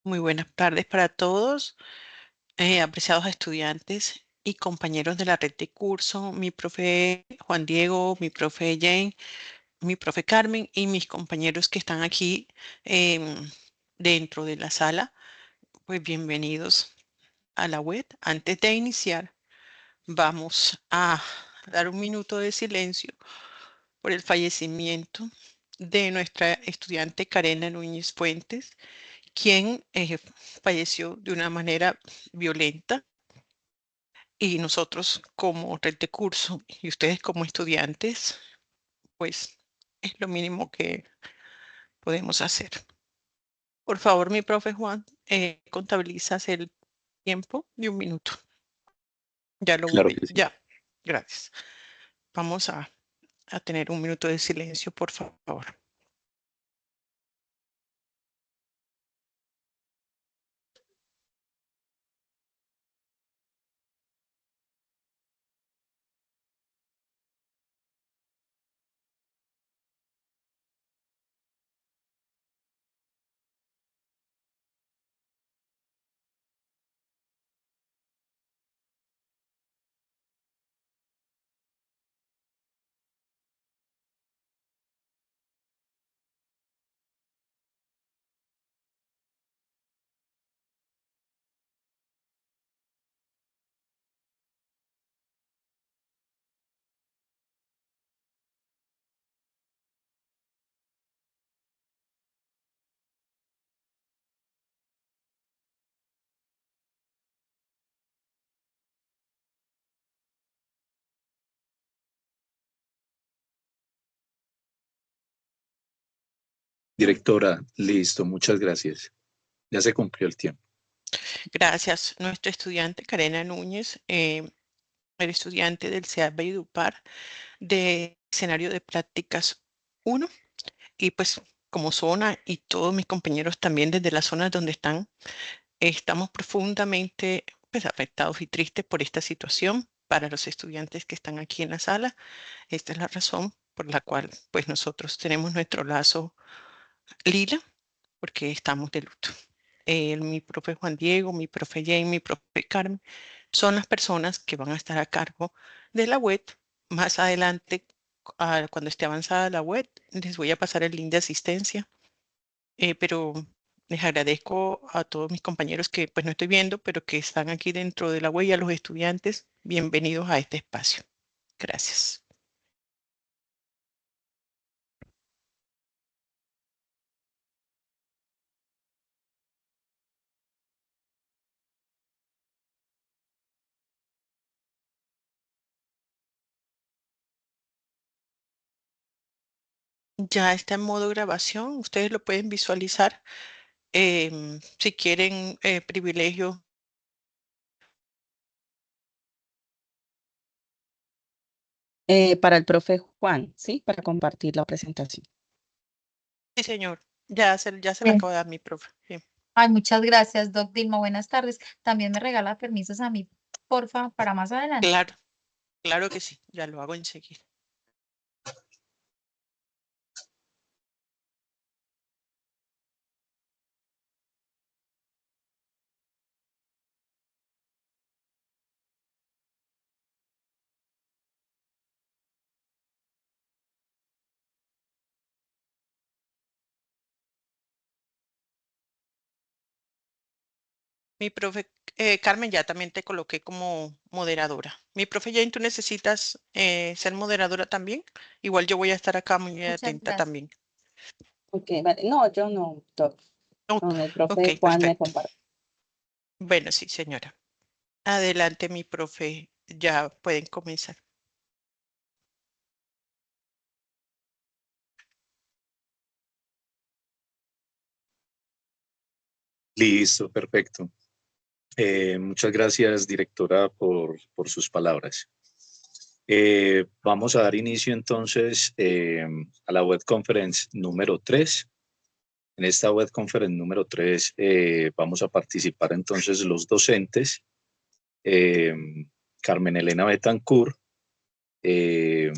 Muy buenas tardes para todos, apreciados estudiantes y compañeros de la red de curso, mi profe Juan Diego, mi profe Jane, mi profe Carmen y mis compañeros que están aquí dentro de la sala. Pues bienvenidos a la web. Antes de iniciar, vamos a dar un minuto de silencio por el fallecimiento de nuestra estudiante Karena Núñez Fuentes, quien falleció de una manera violenta, y nosotros como red de curso y ustedes como estudiantes, pues es lo mínimo que podemos hacer. Por favor, mi profe Juan, contabilizas el tiempo de un minuto. Ya lo Claro voy, que sí. ya. Gracias. Vamos a tener un minuto de silencio, por favor. Directora, listo, muchas gracias. Ya se cumplió el tiempo. Gracias. Nuestro estudiante Karena Núñez, el estudiante del CEA Valledupar de escenario de prácticas 1, y pues como zona y todos mis compañeros también desde las zonas donde están, estamos profundamente pues, afectados y tristes por esta situación. Para los estudiantes que están aquí en la sala, esta es la razón por la cual pues nosotros tenemos nuestro lazo lila, porque estamos de luto. Mi profe Juan Diego, mi profe Jane, mi profe Carmen son las personas que van a estar a cargo de la web. Más adelante, cuando esté avanzada la web, les voy a pasar el link de asistencia, pero les agradezco a todos mis compañeros que pues no estoy viendo, pero que están aquí dentro de la web, y a los estudiantes, bienvenidos a este espacio. Gracias. Ya está en modo grabación, ustedes lo pueden visualizar. Si quieren privilegio. Para el profe Juan, ¿sí? Para compartir la presentación. Sí, señor. Ya se la Bien. acabo de dar mi profe. Sí. Ay, muchas gracias, Doc Dilma. Buenas tardes. También me regala permisos a mí, porfa, para más adelante. Claro, claro que sí. Ya lo hago enseguida. Mi profe Carmen, ya también te coloqué como moderadora. Mi profe Jane, ¿tú necesitas ser moderadora también? Igual yo voy a estar acá muy Muchas atenta gracias. también. Ok, vale. No, yo no, Doc. Ok, Con el ok, profe Juan me perfecto. comparto. Bueno, sí, señora. Adelante, mi profe. Ya pueden comenzar. Listo, perfecto. Muchas gracias, directora, por sus palabras. Vamos a dar inicio entonces a la web conference número 3. En esta web conference número 3 vamos a participar entonces los docentes, eh, Carmen Elena Betancourt, eh,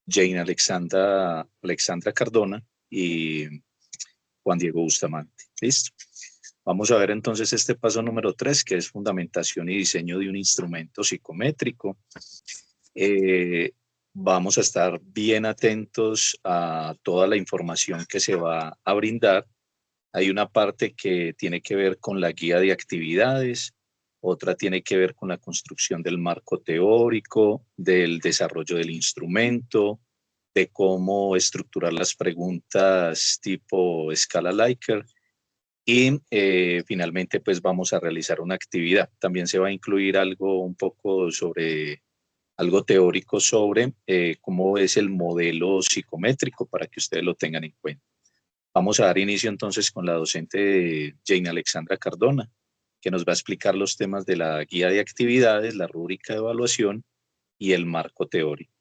Jane Alexandra Cardona y Juan Diego Bustamante. ¿Listo? Vamos a ver entonces este paso número 3, que es fundamentación y diseño de un instrumento psicométrico. Vamos a estar bien atentos a toda la información que se va a brindar. Hay una parte que tiene que ver con la guía de actividades, otra tiene que ver con la construcción del marco teórico, del desarrollo del instrumento, de cómo estructurar las preguntas tipo escala Likert. Y finalmente, pues vamos a realizar una actividad. También se va a incluir algo un poco sobre, algo teórico sobre cómo es el modelo psicométrico para que ustedes lo tengan en cuenta. Vamos a dar inicio entonces con la docente Jane Alexandra Cardona, que nos va a explicar los temas de la guía de actividades, la rúbrica de evaluación y el marco teórico.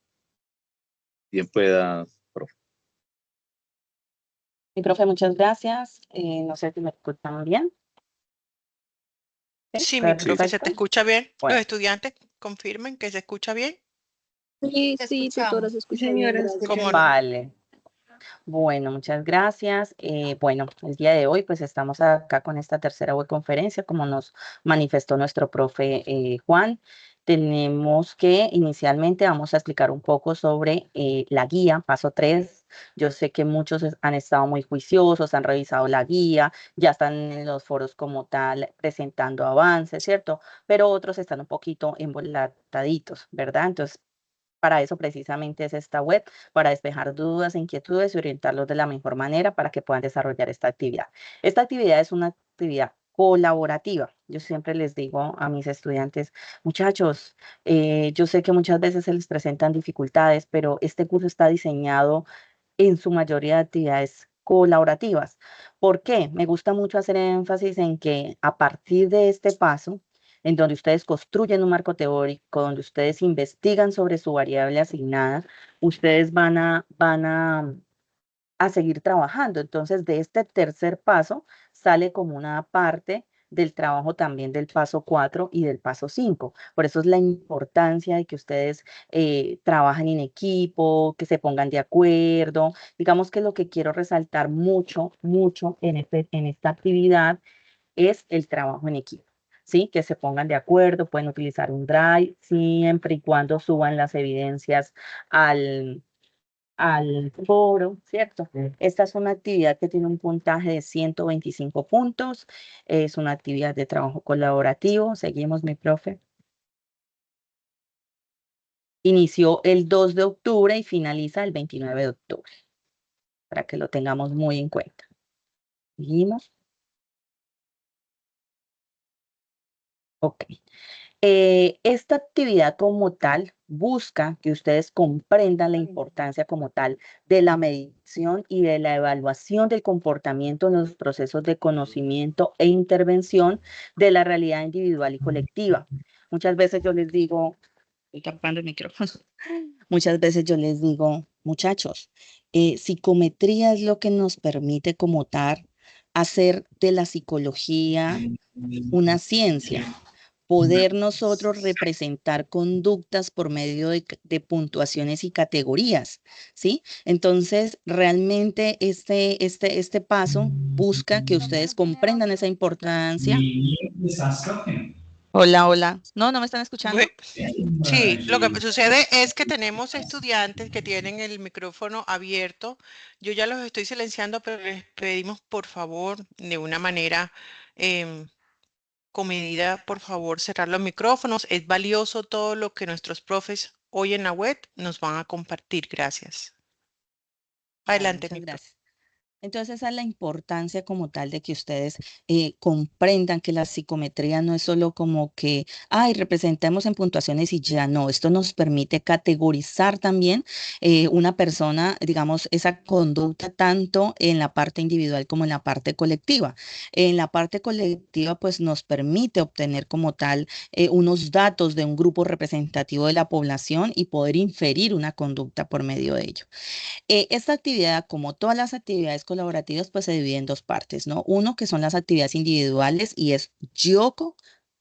Bien pueda, profe. Mi profe, muchas gracias. No sé si me escuchan bien. Sí, mi profe, ¿se te Perfecto. escucha bien? Los Bueno. estudiantes confirmen que se escucha bien. Sí, Te sí, tutora, escuchamos. se escucha bien, gracias. ¿Cómo no? Vale. Bueno, muchas gracias. Bueno, el día de hoy pues estamos acá con esta tercera web conferencia, como nos manifestó nuestro profe Juan. Tenemos que inicialmente vamos a explicar un poco sobre la guía, paso 3. Yo sé que muchos han estado muy juiciosos, han revisado la guía, ya están en los foros como tal presentando avances, ¿cierto? Pero otros están un poquito embolataditos, ¿verdad? Entonces, para eso precisamente es esta web, para despejar dudas, inquietudes y orientarlos de la mejor manera para que puedan desarrollar esta actividad. Esta actividad es una actividad colaborativa. Yo siempre les digo a mis estudiantes, muchachos, yo sé que muchas veces se les presentan dificultades, pero este curso está diseñado en su mayoría de actividades colaborativas. ¿Por qué? Me gusta mucho hacer énfasis en que a partir de este paso, en donde ustedes construyen un marco teórico, donde ustedes investigan sobre su variable asignada, ustedes van a seguir trabajando. Entonces, de este tercer paso sale como una parte del trabajo también del paso 4 y del paso 5. Por eso es la importancia de que ustedes trabajen en equipo, que se pongan de acuerdo. Digamos que lo que quiero resaltar mucho, mucho en esta actividad es el trabajo en equipo. ¿Sí? Que se pongan de acuerdo, pueden utilizar un Drive siempre y cuando suban las evidencias al foro, ¿cierto? Esta es una actividad que tiene un puntaje de 125 puntos, es una actividad de trabajo colaborativo. Seguimos, mi profe. Inició el 2 de octubre y finaliza el 29 de octubre, para que lo tengamos muy en cuenta. Seguimos. Ok. Esta actividad como tal busca que ustedes comprendan la importancia como tal de la medición y de la evaluación del comportamiento en los procesos de conocimiento e intervención de la realidad individual y colectiva. Muchas veces yo les digo, estoy tapando el micrófono, muchas veces yo les digo, muchachos, psicometría es lo que nos permite como tal hacer de la psicología una ciencia, poder nosotros representar conductas por medio de puntuaciones y categorías, ¿sí? Entonces, realmente este paso busca que ustedes comprendan esa importancia. Hola, hola. No me están escuchando. Sí, lo que sucede es que tenemos estudiantes que tienen el micrófono abierto. Yo ya los estoy silenciando, pero les pedimos por favor, de una manera comedida, por favor, cerrar los micrófonos. Es valioso todo lo que nuestros profes hoy en la web nos van a compartir. Gracias. Vale, Adelante, muchas mi profe. gracias. Entonces, esa es la importancia como tal de que ustedes comprendan que la psicometría no es solo como que, ay, representemos en puntuaciones y ya no, esto nos permite categorizar también una persona, digamos, esa conducta tanto en la parte individual como en la parte colectiva. En la parte colectiva, pues nos permite obtener como tal unos datos de un grupo representativo de la población y poder inferir una conducta por medio de ello. Esta actividad, como todas las actividades colaborativas, pues se divide en dos partes, ¿no? Uno que son las actividades individuales y es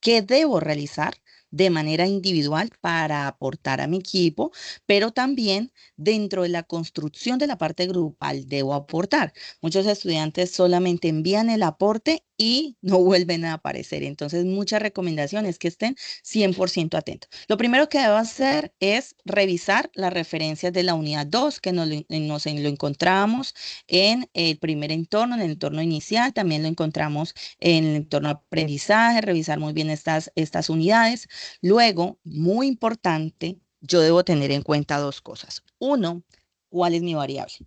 qué debo realizar de manera individual para aportar a mi equipo, pero también dentro de la construcción de la parte grupal debo aportar. Muchos estudiantes solamente envían el aporte y no vuelven a aparecer. Entonces, mucha recomendación es que estén 100% atentos. Lo primero que debo hacer es revisar las referencias de la unidad 2, que lo encontramos en el primer entorno, en el entorno inicial, también lo encontramos en el entorno de aprendizaje, revisar muy bien estas unidades. Luego, muy importante, yo debo tener en cuenta dos cosas. Uno, ¿cuál es mi variable?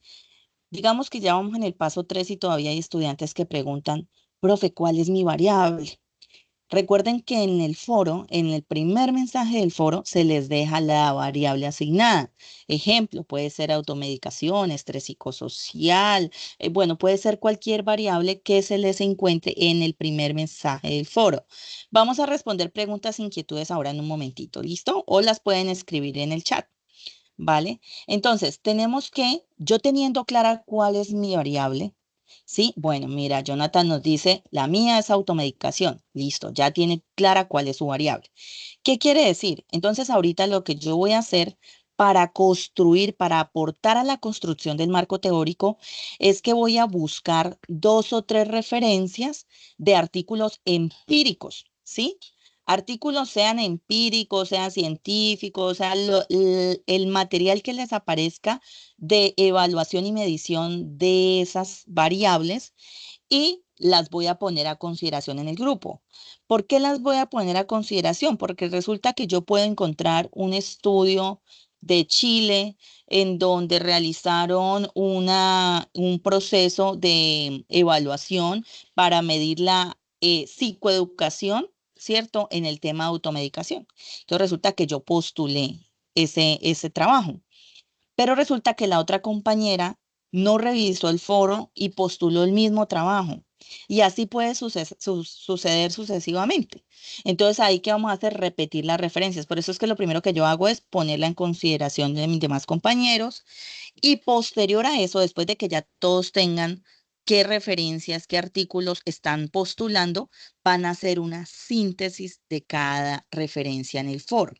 Digamos que ya vamos en el paso 3 y todavía hay estudiantes que preguntan, profe, ¿cuál es mi variable? Recuerden que en el foro, en el primer mensaje del foro, se les deja la variable asignada. Ejemplo, puede ser automedicación, estrés psicosocial, bueno, puede ser cualquier variable que se les encuentre en el primer mensaje del foro. Vamos a responder preguntas e inquietudes ahora en un momentito, ¿listo? O las pueden escribir en el chat. ¿Vale? Entonces, tenemos que, yo teniendo clara cuál es mi variable, ¿sí? Bueno, mira, Jonathan nos dice, la mía es automedicación. Listo, ya tiene clara cuál es su variable. ¿Qué quiere decir? Entonces, ahorita lo que yo voy a hacer para construir, para aportar a la construcción del marco teórico, es que voy a buscar 2 o 3 referencias de artículos empíricos, ¿sí? Artículos sean empíricos, sean científicos, sea el material que les aparezca de evaluación y medición de esas variables y las voy a poner a consideración en el grupo. ¿Por qué las voy a poner a consideración? Porque resulta que yo puedo encontrar un estudio de Chile en donde realizaron un proceso de evaluación para medir la psicoeducación, ¿cierto? En el tema de automedicación. Entonces resulta que yo postulé ese trabajo, pero resulta que la otra compañera no revisó el foro y postuló el mismo trabajo. Y así puede suceder sucesivamente. Entonces, ahí que vamos a hacer repetir las referencias. Por eso es que lo primero que yo hago es ponerla en consideración de mis demás compañeros y posterior a eso, después de que ya todos tengan qué referencias, qué artículos están postulando, van a hacer una síntesis de cada referencia en el foro.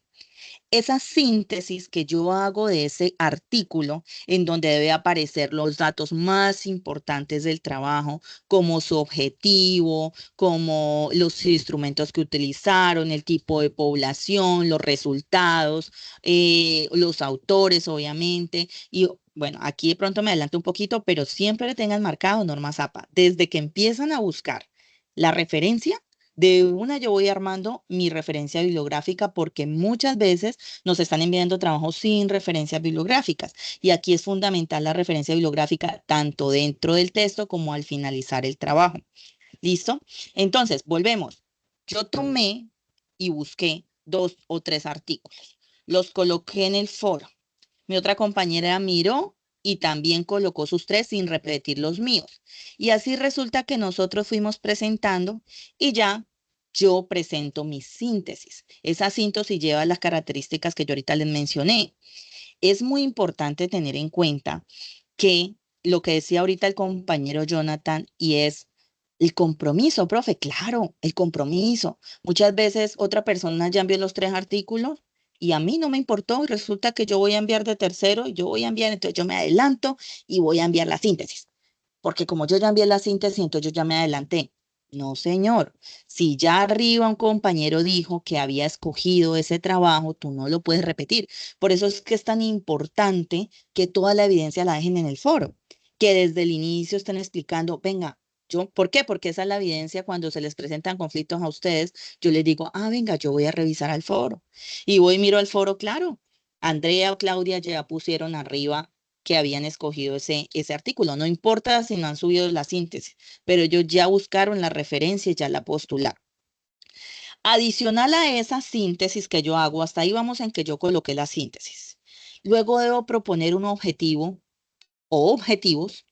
Esa síntesis que yo hago de ese artículo, en donde debe aparecer los datos más importantes del trabajo, como su objetivo, como los instrumentos que utilizaron, el tipo de población, los resultados, los autores, obviamente, y bueno, aquí de pronto me adelanto un poquito, pero siempre tengan marcado normas APA. Desde que empiezan a buscar la referencia, de una yo voy armando mi referencia bibliográfica porque muchas veces nos están enviando trabajos sin referencias bibliográficas y aquí es fundamental la referencia bibliográfica tanto dentro del texto como al finalizar el trabajo. ¿Listo? Entonces, volvemos. Yo tomé y busqué 2 o 3 artículos. Los coloqué en el foro. Mi otra compañera miró y también colocó sus 3 sin repetir los míos. Y así resulta que nosotros fuimos presentando y ya yo presento mi síntesis. Esa síntesis lleva las características que yo ahorita les mencioné. Es muy importante tener en cuenta que lo que decía ahorita el compañero Jonathan y es el compromiso, profe, claro, el compromiso. Muchas veces otra persona ya envió los 3 artículos y a mí no me importó y resulta que yo voy a enviar de tercero y yo voy a enviar, entonces yo me adelanto y voy a enviar la síntesis. Porque como yo ya envié la síntesis, entonces yo ya me adelanté. No, señor. Si ya arriba un compañero dijo que había escogido ese trabajo, tú no lo puedes repetir. Por eso es que es tan importante que toda la evidencia la dejen en el foro, que desde el inicio estén explicando, venga, ¿por qué? Porque esa es la evidencia cuando se les presentan conflictos a ustedes. Yo les digo, venga, yo voy a revisar al foro. Y voy y miro al foro, claro. Andrea o Claudia ya pusieron arriba que habían escogido ese artículo. No importa si no han subido la síntesis, pero ellos ya buscaron la referencia y ya la postularon. Adicional a esa síntesis que yo hago, hasta ahí vamos en que yo coloqué la síntesis. Luego debo proponer un objetivo o objetivos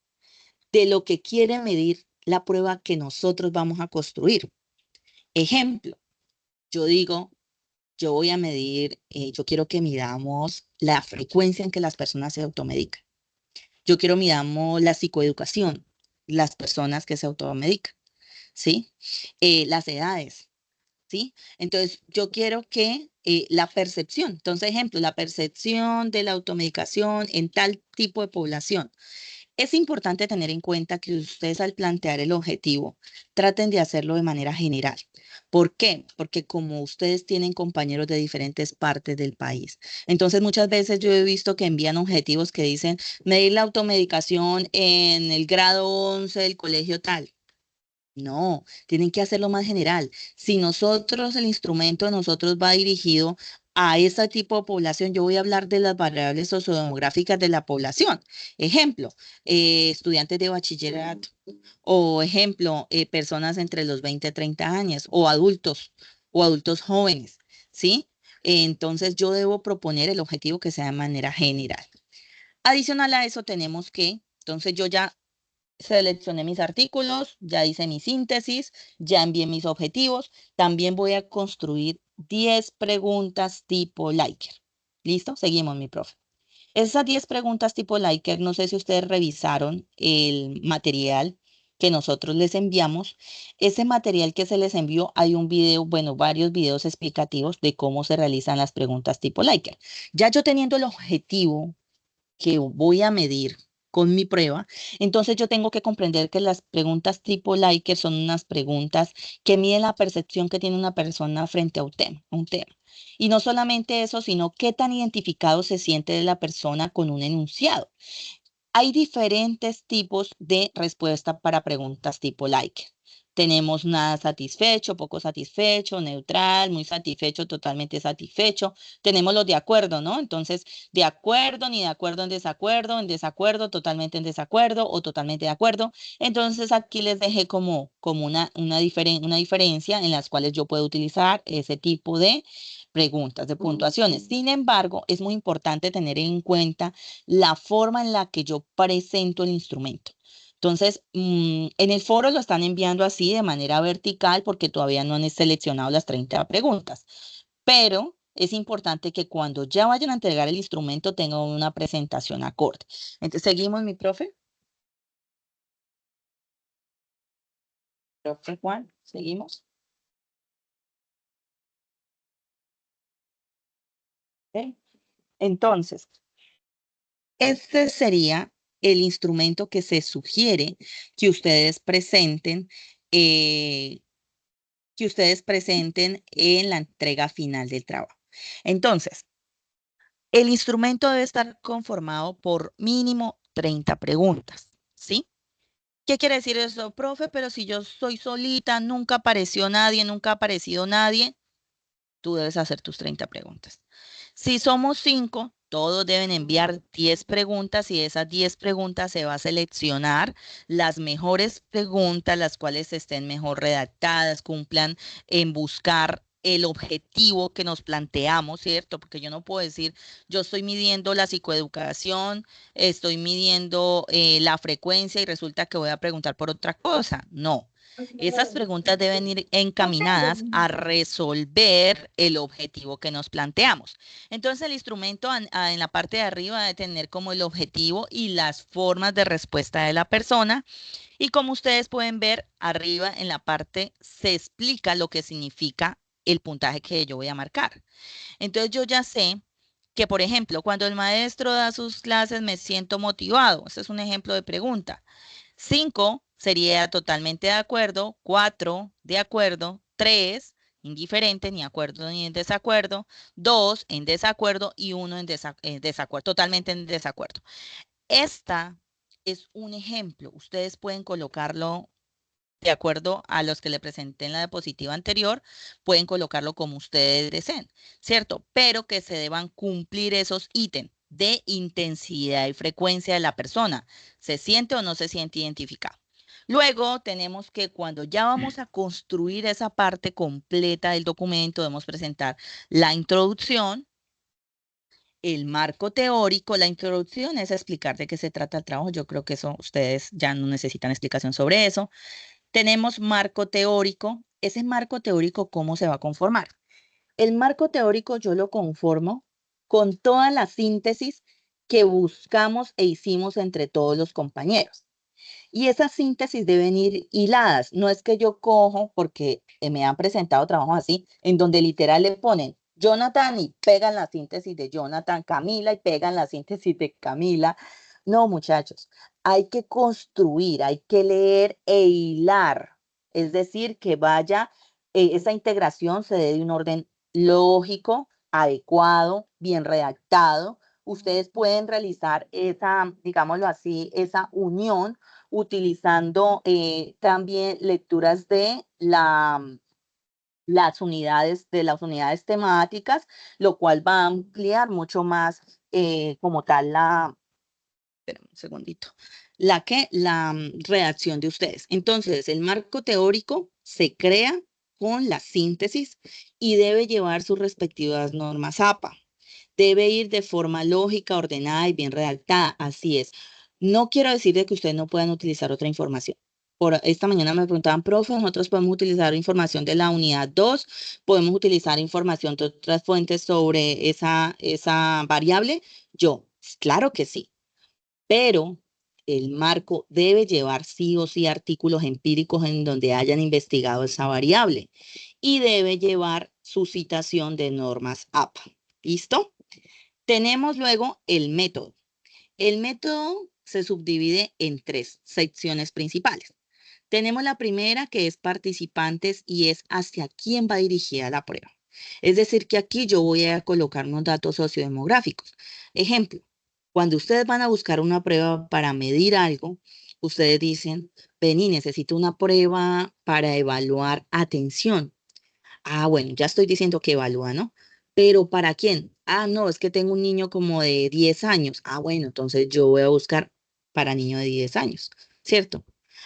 de lo que quiere medir la prueba que nosotros vamos a construir. Ejemplo, yo digo, yo voy a medir, yo quiero que midamos la frecuencia en que las personas se automedican. Yo quiero midamos la psicoeducación, las personas que se automedican, ¿sí? Las edades, ¿sí? Entonces, yo quiero que la percepción, entonces, ejemplo, la percepción de la automedicación en tal tipo de población. Es importante tener en cuenta que ustedes al plantear el objetivo traten de hacerlo de manera general. ¿Por qué? Porque como ustedes tienen compañeros de diferentes partes del país, entonces muchas veces yo he visto que envían objetivos que dicen medir la automedicación en el grado 11 del colegio tal. No, tienen que hacerlo más general. Si nosotros, el instrumento de nosotros va dirigido a ese tipo de población, yo voy a hablar de las variables sociodemográficas de la población. Ejemplo, estudiantes de bachillerato o ejemplo, personas entre los 20 y 30 años o adultos jóvenes, ¿sí? Entonces yo debo proponer el objetivo que sea de manera general. Adicional a eso tenemos que, entonces yo ya seleccioné mis artículos, ya hice mi síntesis, ya envié mis objetivos. También voy a construir 10 preguntas tipo Likert. ¿Listo? Seguimos, mi profe. Esas 10 preguntas tipo Likert, no sé si ustedes revisaron el material que nosotros les enviamos. Ese material que se les envió, hay un video, bueno, varios videos explicativos de cómo se realizan las preguntas tipo Likert. Ya yo teniendo el objetivo que voy a medir con mi prueba, entonces yo tengo que comprender que las preguntas tipo Likert son unas preguntas que miden la percepción que tiene una persona frente a un tema. Y no solamente eso, sino qué tan identificado se siente de la persona con un enunciado. Hay diferentes tipos de respuesta para preguntas tipo Likert. Tenemos nada satisfecho, poco satisfecho, neutral, muy satisfecho, totalmente satisfecho. Tenemos los de acuerdo, ¿no? Entonces, de acuerdo, ni de acuerdo, en desacuerdo, totalmente en desacuerdo o totalmente de acuerdo. Entonces, aquí les dejé como una diferencia en las cuales yo puedo utilizar ese tipo de preguntas, de puntuaciones. Sin embargo, es muy importante tener en cuenta la forma en la que yo presento el instrumento. Entonces, en el foro lo están enviando así de manera vertical porque todavía no han seleccionado las 30 preguntas. Pero es importante que cuando ya vayan a entregar el instrumento tengan una presentación acorde. Entonces, seguimos, mi profe. Profe Juan, seguimos. ¿Ok? Entonces, este sería el instrumento que se sugiere que ustedes presenten, en la entrega final del trabajo. Entonces, el instrumento debe estar conformado por mínimo 30 preguntas, ¿sí? ¿Qué quiere decir eso, profe? Pero si yo soy solita, nunca apareció nadie, nunca ha aparecido nadie, tú debes hacer tus 30 preguntas. Si somos 5, todos deben enviar 10 preguntas y de esas 10 preguntas se va a seleccionar las mejores preguntas, las cuales estén mejor redactadas, cumplan en buscar el objetivo que nos planteamos, ¿cierto? Porque yo no puedo decir, yo estoy midiendo la psicoeducación, estoy midiendo la frecuencia y resulta que voy a preguntar por otra cosa. No. Esas preguntas deben ir encaminadas a resolver el objetivo que nos planteamos. Entonces, el instrumento en la parte de arriba debe tener como el objetivo y las formas de respuesta de la persona. Y como ustedes pueden ver, arriba en la parte se explica lo que significa el puntaje que yo voy a marcar. Entonces, yo ya sé que, por ejemplo, cuando el maestro da sus clases, me siento motivado. Este es un ejemplo de pregunta. 5 sería totalmente de acuerdo, 4 de acuerdo, 3 indiferente, ni acuerdo ni en desacuerdo, 2 en desacuerdo y 1 en desacuerdo, totalmente en desacuerdo. Esta es un ejemplo. Ustedes pueden colocarlo de acuerdo a los que le presenté en la diapositiva anterior, pueden colocarlo como ustedes deseen, ¿cierto? Pero que se deban cumplir esos ítems de intensidad y frecuencia de la persona. ¿Se siente o no se siente identificado? Luego tenemos que cuando ya vamos a construir esa parte completa del documento, debemos presentar la introducción, el marco teórico. La introducción es explicar de qué se trata el trabajo. Yo creo que eso ustedes ya no necesitan explicación sobre eso. Tenemos marco teórico. Ese marco teórico, ¿cómo se va a conformar? El marco teórico yo lo conformo con toda la síntesis que buscamos e hicimos entre todos los compañeros. Y esas síntesis deben ir hiladas. No es que yo cojo, porque me han presentado trabajos así, en donde literal le ponen Jonathan y pegan la síntesis de Jonathan, Camila y pegan la síntesis de Camila. No, muchachos, hay que construir, hay que leer e hilar. Es decir, que vaya, esa integración se dé de un orden lógico, adecuado, bien redactado. Ustedes pueden realizar esa, digámoslo así, esa unión utilizando también lecturas de las unidades temáticas, lo cual va a ampliar mucho más como tal espérame un segundito, la redacción de ustedes. Entonces, el marco teórico se crea con la síntesis y debe llevar sus respectivas normas APA. Debe ir de forma lógica, ordenada y bien redactada. Así es. No quiero decir de que ustedes no puedan utilizar otra información. Por esta mañana me preguntaban, profe, nosotros podemos utilizar información de la unidad 2, podemos utilizar información de otras fuentes sobre esa variable. Yo, claro que sí, pero el marco debe llevar sí o sí artículos empíricos en donde hayan investigado esa variable y debe llevar su citación de normas APA. ¿Listo? Tenemos luego el método. El método se subdivide en 3 secciones principales. Tenemos la primera, que es participantes, y es hacia quién va dirigida la prueba. Es decir, que aquí yo voy a colocar unos datos sociodemográficos. Ejemplo, cuando ustedes van a buscar una prueba para medir algo, ustedes dicen, vení, necesito una prueba para evaluar atención. Ah, bueno, ya estoy diciendo que evalúa, ¿no? Pero ¿para quién? Ah, no, es que tengo un niño como de 10 años. Ah, bueno, entonces yo voy a buscar para niño de 10 años, ¿cierto?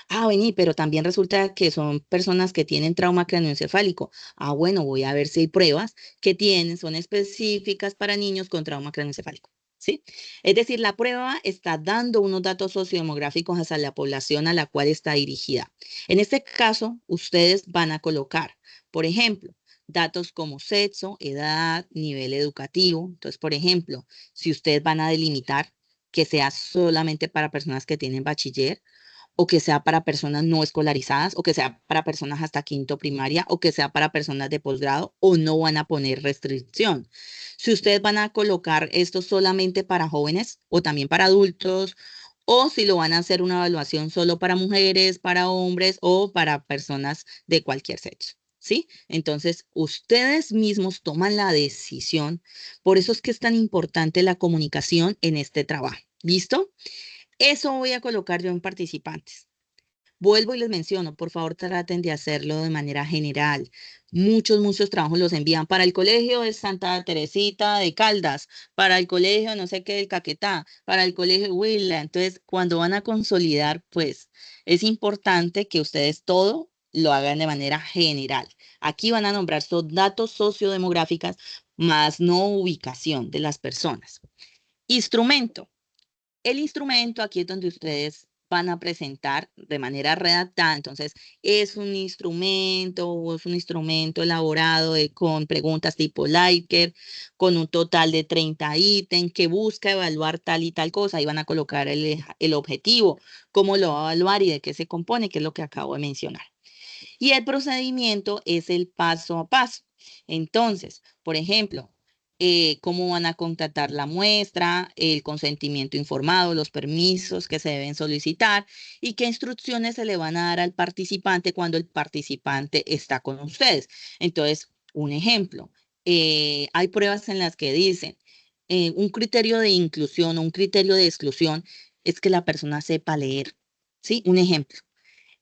Ah, vení, pero también resulta que son personas que tienen trauma craneoencefálico. Ah, bueno, voy a ver si hay pruebas que son específicas para niños con trauma craneoencefálico, ¿sí? Es decir, la prueba está dando unos datos sociodemográficos hacia la población a la cual está dirigida. En este caso, ustedes van a colocar, por ejemplo, datos como sexo, edad, nivel educativo. Entonces, por ejemplo, si ustedes van a delimitar que sea solamente para personas que tienen bachiller, o que sea para personas no escolarizadas, o que sea para personas hasta quinto primaria, o que sea para personas de posgrado, o no van a poner restricción. Si ustedes van a colocar esto solamente para jóvenes o también para adultos, o si lo van a hacer una evaluación solo para mujeres, para hombres o para personas de cualquier sexo. ¿Sí? Entonces, ustedes mismos toman la decisión. Por eso es que es tan importante la comunicación en este trabajo. ¿Listo? Eso voy a colocar yo en participantes. Vuelvo y les menciono, por favor traten de hacerlo de manera general. Muchos trabajos los envían para el colegio de Santa Teresita de Caldas, para el colegio no sé qué del Caquetá, para el colegio de Huila. Entonces, cuando van a consolidar, pues es importante que ustedes todo lo hagan de manera general. Aquí van a nombrar datos sociodemográficos más no ubicación de las personas. Instrumento. El instrumento aquí es donde ustedes van a presentar de manera redactada. Entonces, es un instrumento elaborado con preguntas tipo Likert, con un total de 30 ítems que busca evaluar tal y tal cosa. Ahí van a colocar el objetivo, cómo lo va a evaluar y de qué se compone, que es lo que acabo de mencionar. Y el procedimiento es el paso a paso. Entonces, por ejemplo, cómo van a contratar la muestra, el consentimiento informado, los permisos que se deben solicitar y qué instrucciones se le van a dar al participante cuando el participante está con ustedes. Entonces, un ejemplo, hay pruebas en las que dicen un criterio de inclusión o un criterio de exclusión es que la persona sepa leer. ¿Sí? Un ejemplo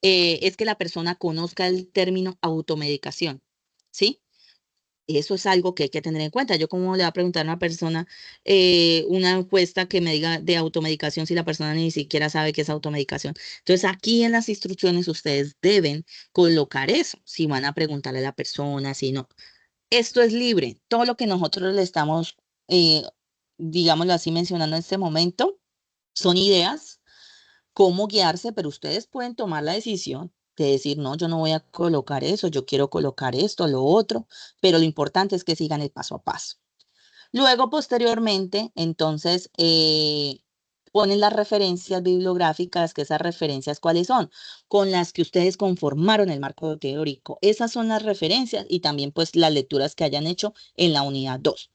es que la persona conozca el término automedicación, ¿sí? Eso es algo que hay que tener en cuenta. Yo como le voy a preguntar a una persona una encuesta que me diga de automedicación si la persona ni siquiera sabe qué es automedicación. Entonces aquí en las instrucciones ustedes deben colocar eso, si van a preguntarle a la persona, si no. Esto es libre. Todo lo que nosotros le estamos, digámoslo así, mencionando en este momento, son ideas cómo guiarse, pero ustedes pueden tomar la decisión de decir, no, yo no voy a colocar eso, yo quiero colocar esto, lo otro, pero lo importante es que sigan el paso a paso. Luego, posteriormente, entonces, ponen las referencias bibliográficas, que esas referencias, ¿cuáles son? Con las que ustedes conformaron el marco teórico. Esas son las referencias y también, pues, las lecturas que hayan hecho en la unidad 2.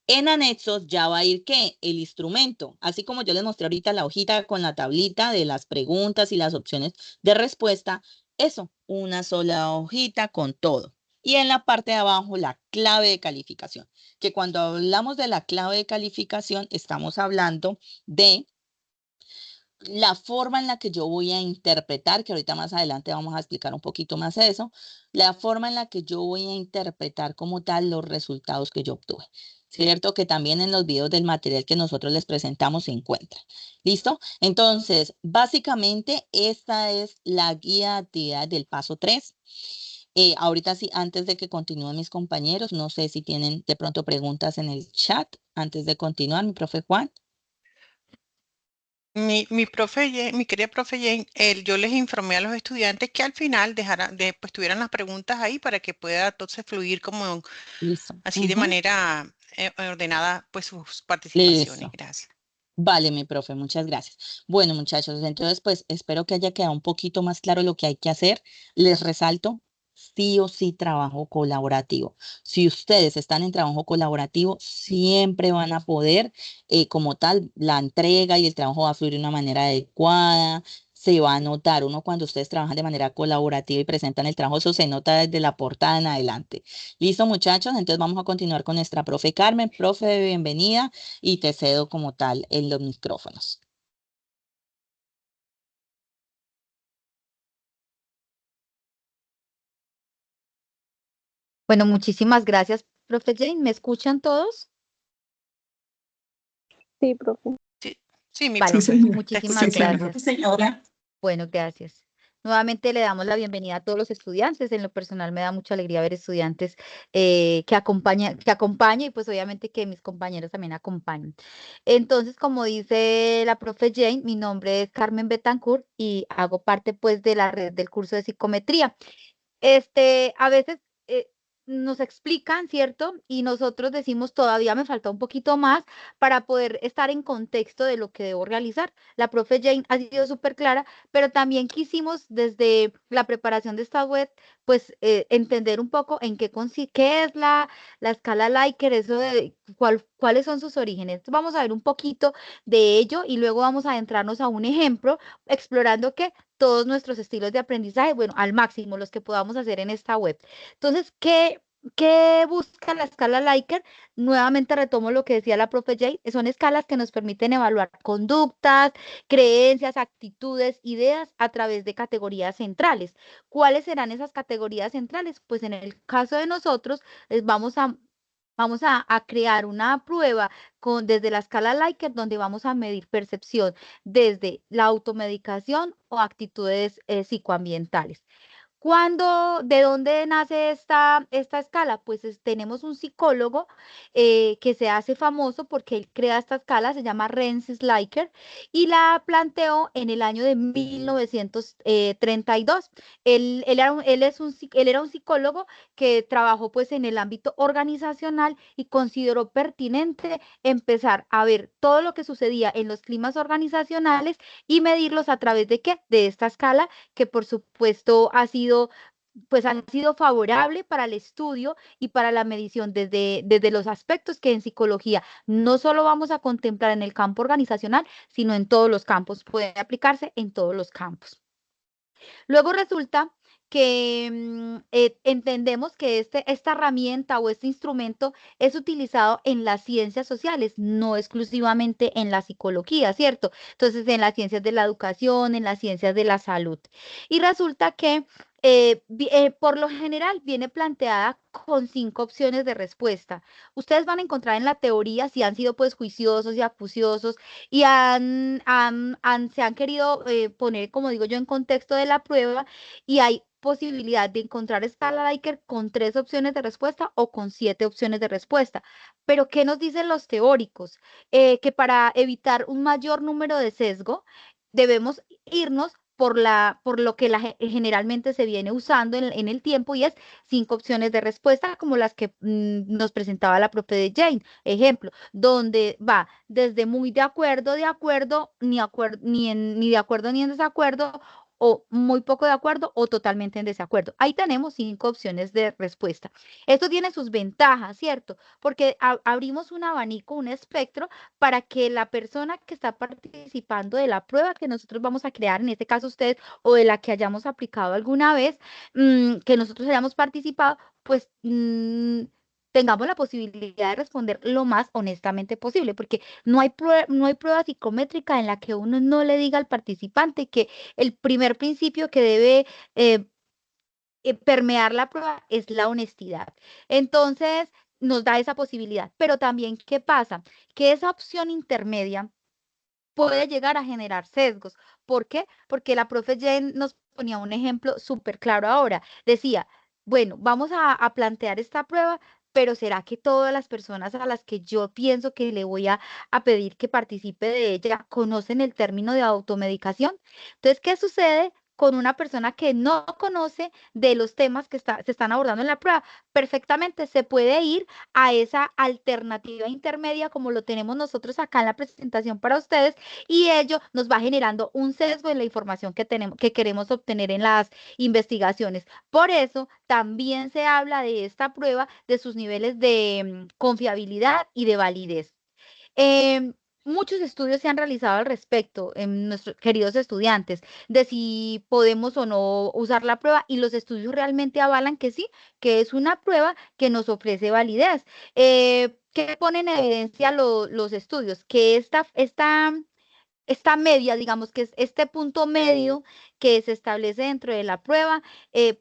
En anexos ya va a ir, ¿qué? El instrumento. Así como yo les mostré ahorita la hojita con la tablita de las preguntas y las opciones de respuesta, eso, una sola hojita con todo. Y en la parte de abajo, la clave de calificación, que cuando hablamos de la clave de calificación, estamos hablando de la forma en la que yo voy a interpretar, que ahorita más adelante vamos a explicar un poquito más de eso, la forma en la que yo voy a interpretar como tal los resultados que yo obtuve. ¿Cierto? Que también en los videos del material que nosotros les presentamos se encuentra. ¿Listo? Entonces, básicamente esta es la guía de actividad del paso 3. Ahorita sí, antes de que continúen mis compañeros, no sé si tienen de pronto preguntas en el chat antes de continuar, mi profe Juan. Mi querida profe Jane, yo les informé a los estudiantes que al final pues tuvieran las preguntas ahí para que pueda entonces fluir como Listo. así de Ujú. manera ordenada pues sus participaciones. Listo. Gracias. Vale, mi profe, muchas gracias. Bueno, muchachos, entonces pues espero que haya quedado un poquito más claro lo que hay que hacer. Les resalto, sí o sí trabajo colaborativo. Si ustedes están en trabajo colaborativo, siempre van a poder, como tal, la entrega y el trabajo va a fluir de una manera adecuada. Se va a notar, uno cuando ustedes trabajan de manera colaborativa y presentan el trabajo, eso se nota desde la portada en adelante. Listo, muchachos, entonces vamos a continuar con nuestra profe Carmen. Profe, bienvenida y te cedo como tal en los micrófonos. Bueno, muchísimas gracias, profe Jane. ¿Me escuchan todos? Sí, profe. Sí, mi Vale, profe, te muchísimas escucho claro. gracias. Señora. Bueno, gracias. Nuevamente le damos la bienvenida a todos los estudiantes. En lo personal me da mucha alegría ver estudiantes que acompañan y pues obviamente que mis compañeros también acompañen. Entonces, como dice la profe Jane, mi nombre es Carmen Betancourt y hago parte pues de la red del curso de psicometría. A veces eh, nos explican, ¿cierto? Y nosotros decimos, todavía me falta un poquito más para poder estar en contexto de lo que debo realizar. La profe Jane ha sido súper clara, pero también quisimos desde la preparación de esta web, pues entender un poco en qué consiste, qué es la escala Likert, eso de cuáles son sus orígenes. Vamos a ver un poquito de ello y luego vamos a adentrarnos a un ejemplo explorando que todos nuestros estilos de aprendizaje, bueno, al máximo los que podamos hacer en esta web. Entonces, ¿qué busca la escala Likert? Nuevamente retomo lo que decía la profe Jay, son escalas que nos permiten evaluar conductas, creencias, actitudes, ideas a través de categorías centrales. ¿Cuáles serán esas categorías centrales? Pues en el caso de nosotros, vamos a crear una prueba desde la escala Likert donde vamos a medir percepción desde la automedicación o actitudes psicoambientales. ¿De dónde nace esta escala? Pues tenemos un psicólogo que se hace famoso porque él crea esta escala, se llama Rensis Likert, y la planteó en el año de 1932. Él era un psicólogo que trabajó pues en el ámbito organizacional y consideró pertinente empezar a ver todo lo que sucedía en los climas organizacionales y medirlos a través de ¿qué? De esta escala que por supuesto han sido favorable para el estudio y para la medición desde los aspectos que en psicología no solo vamos a contemplar en el campo organizacional, sino en todos los campos, puede aplicarse en todos los campos. Luego resulta que entendemos que esta herramienta o este instrumento es utilizado en las ciencias sociales, no exclusivamente en la psicología, ¿cierto? Entonces, en las ciencias de la educación, en las ciencias de la salud. Y resulta que por lo general viene planteada con 5 opciones de respuesta. Ustedes van a encontrar en la teoría si han sido pues juiciosos y acuciosos y se han querido poner, como digo yo, en contexto de la prueba y hay posibilidad de encontrar escala Likert con 3 opciones de respuesta o con 7 opciones de respuesta. Pero, ¿qué nos dicen los teóricos? Que para evitar un mayor número de sesgo, debemos irnos por lo que generalmente se viene usando en el tiempo y es 5 opciones de respuesta como las que nos presentaba la profe de Jane. Ejemplo, donde va desde muy de acuerdo, ni de acuerdo ni en desacuerdo o muy poco de acuerdo o totalmente en desacuerdo. Ahí tenemos 5 opciones de respuesta. Esto tiene sus ventajas, ¿cierto? Porque abrimos un abanico, un espectro para que la persona que está participando de la prueba que nosotros vamos a crear, en este caso ustedes, o de la que hayamos aplicado alguna vez, que nosotros hayamos participado, pues tengamos la posibilidad de responder lo más honestamente posible, porque no hay prueba psicométrica en la que uno no le diga al participante que el primer principio que debe permear la prueba es la honestidad. Entonces, nos da esa posibilidad. Pero también, ¿qué pasa? Que esa opción intermedia puede llegar a generar sesgos. ¿Por qué? Porque la profe Jen nos ponía un ejemplo súper claro ahora. Decía, bueno, vamos a plantear esta prueba, pero ¿será que todas las personas a las que yo pienso que le voy a pedir que participe de ella conocen el término de automedicación? Entonces, ¿qué sucede con una persona que no conoce de los temas que se están abordando en la prueba? Perfectamente se puede ir a esa alternativa intermedia como lo tenemos nosotros acá en la presentación para ustedes, y ello nos va generando un sesgo en la información que tenemos, que queremos obtener en las investigaciones. Por eso también se habla de esta prueba, de sus niveles de confiabilidad y de validez. Em, Muchos estudios se han realizado al respecto, nuestros queridos estudiantes, de si podemos o no usar la prueba, y los estudios realmente avalan que sí, que es una prueba que nos ofrece validez. ¿Qué ponen en evidencia los estudios? Que esta media, digamos que es este punto medio que se establece dentro de la prueba,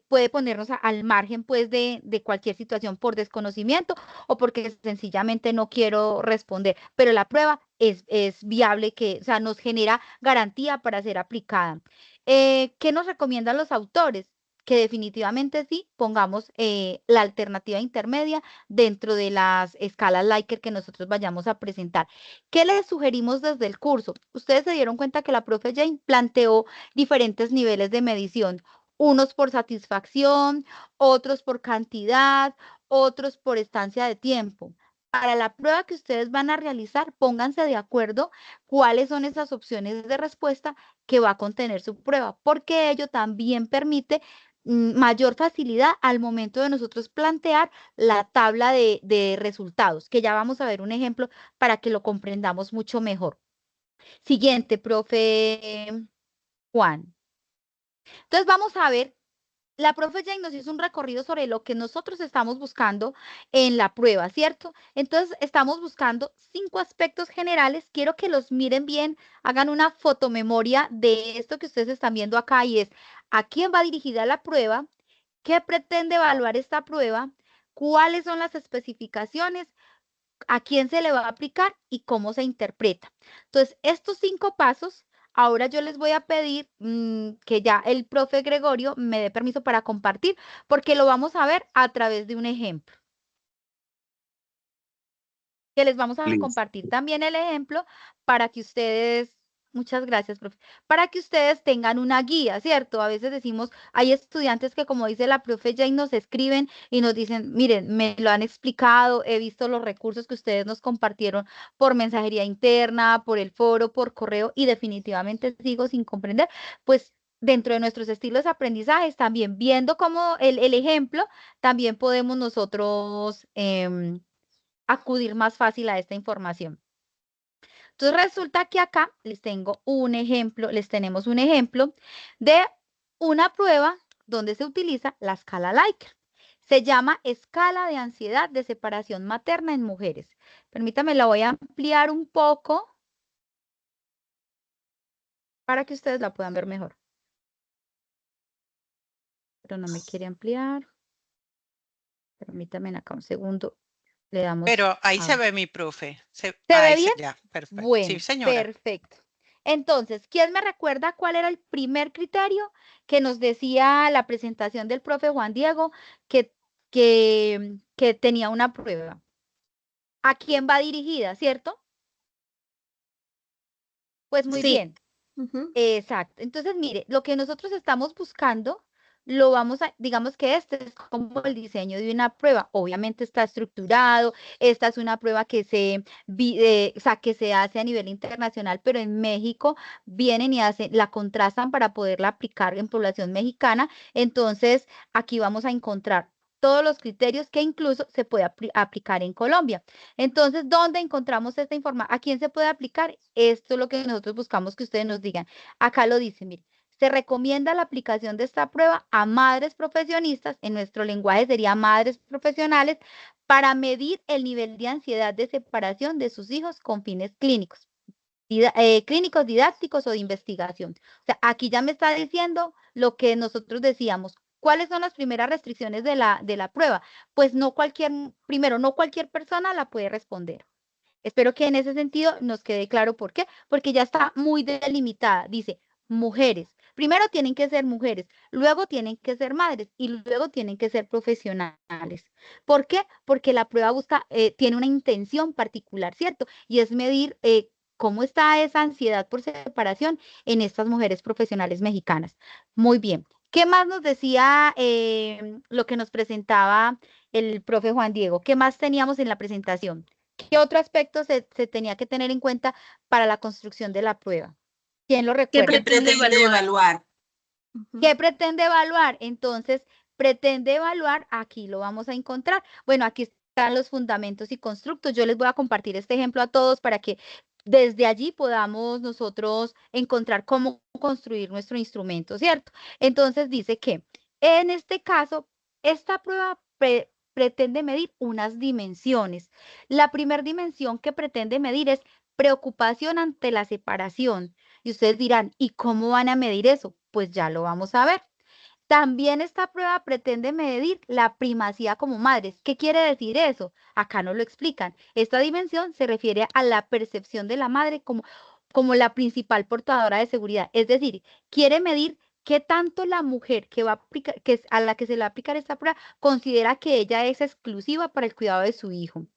puede ponernos al margen pues de cualquier situación por desconocimiento o porque sencillamente no quiero responder, pero la prueba es viable, o sea, nos genera garantía para ser aplicada. ¿Qué nos recomiendan los autores? Que definitivamente sí pongamos la alternativa intermedia dentro de las escalas Likert que nosotros vayamos a presentar. ¿Qué les sugerimos desde el curso? Ustedes se dieron cuenta que la profe Jane planteó diferentes niveles de medición, unos por satisfacción, otros por cantidad, otros por estancia de tiempo. Para la prueba que ustedes van a realizar, pónganse de acuerdo cuáles son esas opciones de respuesta que va a contener su prueba, porque ello también permite mayor facilidad al momento de nosotros plantear la tabla de resultados, que ya vamos a ver un ejemplo para que lo comprendamos mucho mejor. Siguiente, profe Juan. Entonces vamos a ver, la profe Jane nos hizo un recorrido sobre lo que nosotros estamos buscando en la prueba, ¿cierto? Entonces estamos buscando 5 aspectos generales. Quiero que los miren bien, hagan una fotomemoria de esto que ustedes están viendo acá, y es a quién va dirigida la prueba, qué pretende evaluar esta prueba, cuáles son las especificaciones, a quién se le va a aplicar y cómo se interpreta. Entonces, estos 5 pasos, ahora yo les voy a pedir que ya el profe Gregorio me dé permiso para compartir, porque lo vamos a ver a través de un ejemplo. Que les vamos a Listo. compartir también el ejemplo para que ustedes, muchas gracias, profe, para que ustedes tengan una guía, ¿cierto? A veces decimos, hay estudiantes que, como dice la profe Jane, nos escriben y nos dicen, miren, me lo han explicado, he visto los recursos que ustedes nos compartieron por mensajería interna, por el foro, por correo, y definitivamente sigo sin comprender. Pues dentro de nuestros estilos de aprendizaje, también viendo como el ejemplo, también podemos nosotros acudir más fácil a esta información. Entonces resulta que acá les tengo un ejemplo, les tenemos un ejemplo de una prueba donde se utiliza la escala Likert. Se llama escala de ansiedad de separación materna en mujeres. Permítame, la voy a ampliar un poco para que ustedes la puedan ver mejor. Pero no me quiere ampliar. Permítame acá un segundo. Le damos Pero ahí se a... ve mi profe. ¿Se ve Ahí bien? ya, perfecto. Sí, Bueno, señora. perfecto. Entonces, ¿quién me recuerda cuál era el primer criterio que nos decía la presentación del profe Juan Diego que tenía una prueba? ¿A quién va dirigida, cierto? Pues muy Sí. bien. Exacto. Entonces, mire, lo que nosotros estamos buscando lo vamos a, digamos que este es como el diseño de una prueba. Obviamente está estructurado, esta es una prueba que o sea, que se hace a nivel internacional, pero en México vienen y la contrastan para poderla aplicar en población mexicana. Entonces, aquí vamos a encontrar todos los criterios que incluso se puede aplicar en Colombia. Entonces, ¿dónde encontramos esta información? ¿A quién se puede aplicar? Esto es lo que nosotros buscamos que ustedes nos digan. Acá lo dicen, mire. Se recomienda la aplicación de esta prueba a madres profesionistas, en nuestro lenguaje sería madres profesionales, para medir el nivel de ansiedad de separación de sus hijos con fines clínicos, clínicos, didácticos o de investigación. O sea, aquí ya me está diciendo lo que nosotros decíamos. ¿Cuáles son las primeras restricciones de la prueba? Pues primero, no cualquier persona la puede responder. Espero que en ese sentido nos quede claro por qué, porque ya está muy delimitada. Dice, mujeres. Primero tienen que ser mujeres, luego tienen que ser madres y luego tienen que ser profesionales. ¿Por qué? Porque la prueba tiene una intención particular, ¿cierto? Y es medir cómo está esa ansiedad por separación en estas mujeres profesionales mexicanas. Muy bien. ¿Qué más nos decía lo que nos presentaba el profe Juan Diego? ¿Qué más teníamos en la presentación? ¿Qué otro aspecto se tenía que tener en cuenta para la construcción de la prueba? ¿Quién lo ¿Qué recuerda? pretende evaluar? ¿Qué pretende evaluar? Entonces, pretende evaluar, aquí lo vamos a encontrar. Bueno, aquí están los fundamentos y constructos. Yo les voy a compartir este ejemplo a todos para que desde allí podamos nosotros encontrar cómo construir nuestro instrumento, ¿cierto? Entonces dice que en este caso, esta prueba pretende medir unas dimensiones. La primera dimensión que pretende medir es preocupación ante la separación. Y ustedes dirán, ¿y cómo van a medir eso? Pues ya lo vamos a ver. También esta prueba pretende medir la primacía como madres. ¿Qué quiere decir eso? Acá no lo explican. Esta dimensión se refiere a la percepción de la madre como la principal portadora de seguridad. Es decir, quiere medir qué tanto la mujer que va a aplicar, a la que se le va a aplicar esta prueba considera que ella es exclusiva para el cuidado de su hijo.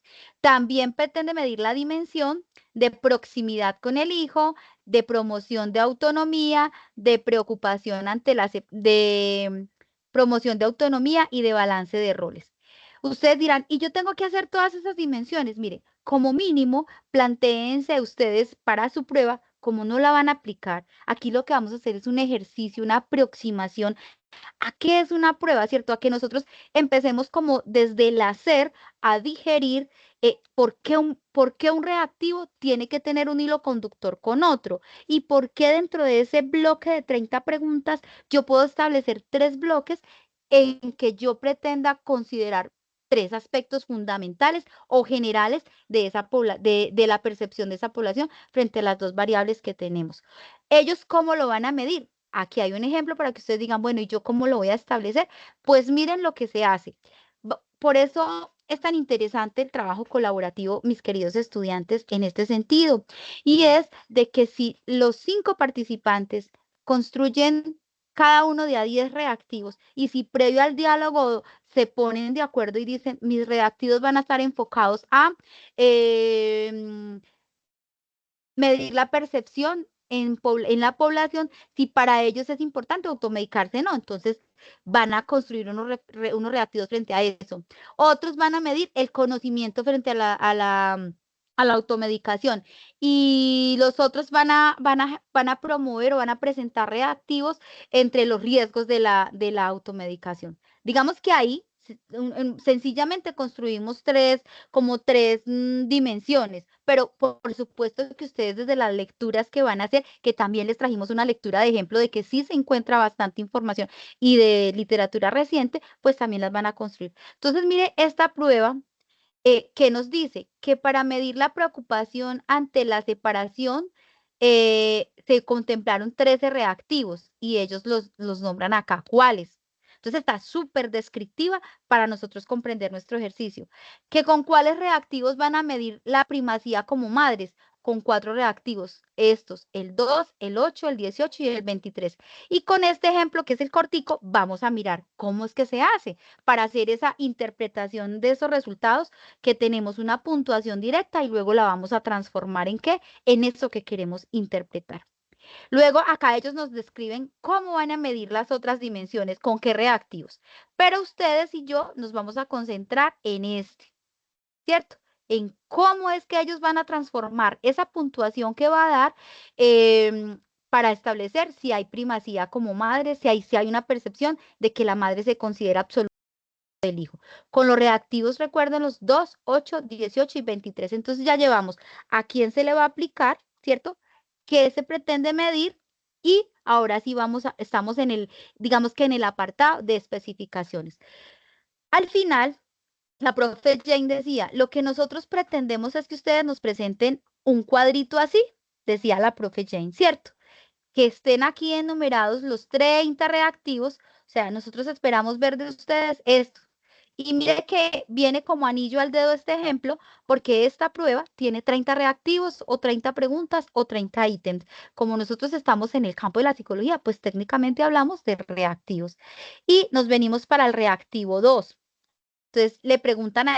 También pretende medir la dimensión de proximidad con el hijo, de promoción de autonomía, de preocupación ante de promoción de autonomía y de balance de roles. Ustedes dirán, ¿y yo tengo que hacer todas esas dimensiones? Mire, como mínimo, plantéense ustedes para su prueba cómo no la van a aplicar. Aquí lo que vamos a hacer es un ejercicio, una aproximación a qué es una prueba, ¿cierto? A que nosotros empecemos como desde el hacer a digerir por qué un reactivo tiene que tener un hilo conductor con otro y por qué dentro de ese bloque de 30 preguntas yo puedo establecer 3 bloques en que yo pretenda considerar 3 aspectos fundamentales o generales de la percepción de esa población frente a las 2 variables que tenemos. ¿Ellos cómo lo van a medir? Aquí hay un ejemplo para que ustedes digan, bueno, ¿y yo cómo lo voy a establecer? Pues miren lo que se hace. Por eso es tan interesante el trabajo colaborativo, mis queridos estudiantes, en este sentido. Y es de que si los 5 participantes construyen cada uno de a 10 reactivos y si previo al diálogo se ponen de acuerdo y dicen, mis reactivos van a estar enfocados a medir la percepción en la población, si para ellos es importante automedicarse, no, entonces van a construir unos reactivos frente a eso. Otros van a medir el conocimiento frente a la automedicación y los otros van a promover o van a presentar reactivos entre los riesgos de la automedicación. Digamos que ahí sencillamente construimos como tres dimensiones, pero por supuesto que ustedes desde las lecturas que van a hacer, que también les trajimos una lectura de ejemplo de que sí se encuentra bastante información y de literatura reciente, pues también las van a construir. Entonces, mire, esta prueba que nos dice que para medir la preocupación ante la separación, se contemplaron 13 reactivos y ellos los nombran acá. ¿Cuáles? Entonces está súper descriptiva para nosotros comprender nuestro ejercicio. ¿Que con cuáles reactivos van a medir la primacía como madres? Con 4 reactivos, estos, el 2, el 8, el 18 y el 23. Y con este ejemplo, que es el cortico, vamos a mirar cómo es que se hace para hacer esa interpretación de esos resultados, que tenemos una puntuación directa y luego la vamos a transformar ¿en qué? En eso que queremos interpretar. Luego acá ellos nos describen cómo van a medir las otras dimensiones, con qué reactivos. Pero ustedes y yo nos vamos a concentrar en este, ¿cierto? En cómo es que ellos van a transformar esa puntuación que va a dar para establecer si hay primacía como madre, si hay una percepción de que la madre se considera absoluta del hijo. Con los reactivos, recuerden los 2, 8, 18 y 23. Entonces ya llevamos a quién se le va a aplicar, ¿cierto? ¿Qué se pretende medir? Y ahora sí estamos en el, digamos que en el apartado de especificaciones. Al final, la profe Jane decía, lo que nosotros pretendemos es que ustedes nos presenten un cuadrito así, decía la profe Jane, ¿cierto? Que estén aquí enumerados los 30 reactivos, o sea, nosotros esperamos ver de ustedes esto. Y mire que viene como anillo al dedo este ejemplo, porque esta prueba tiene 30 reactivos o 30 preguntas o 30 ítems. Como nosotros estamos en el campo de la psicología, pues técnicamente hablamos de reactivos. Y nos venimos para el reactivo 2. Entonces le preguntan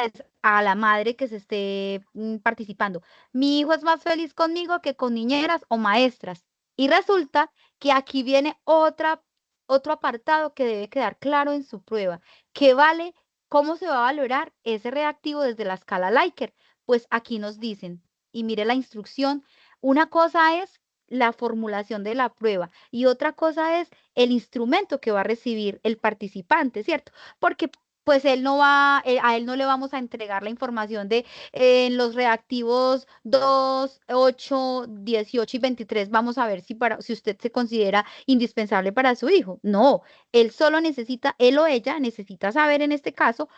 a la madre que se esté participando, ¿mi hijo es más feliz conmigo que con niñeras o maestras? Y resulta que aquí viene otro apartado que debe quedar claro en su prueba, que vale cómo se va a valorar ese reactivo desde la escala Likert. Pues aquí nos dicen, y mire la instrucción, una cosa es la formulación de la prueba y otra cosa es el instrumento que va a recibir el participante, ¿cierto? Porque pues él no va, a él no le vamos a entregar la información de en los reactivos 2, 8, 18 y 23, vamos a ver si usted se considera indispensable para su hijo. No, él solo necesita, él o ella necesita saber en este caso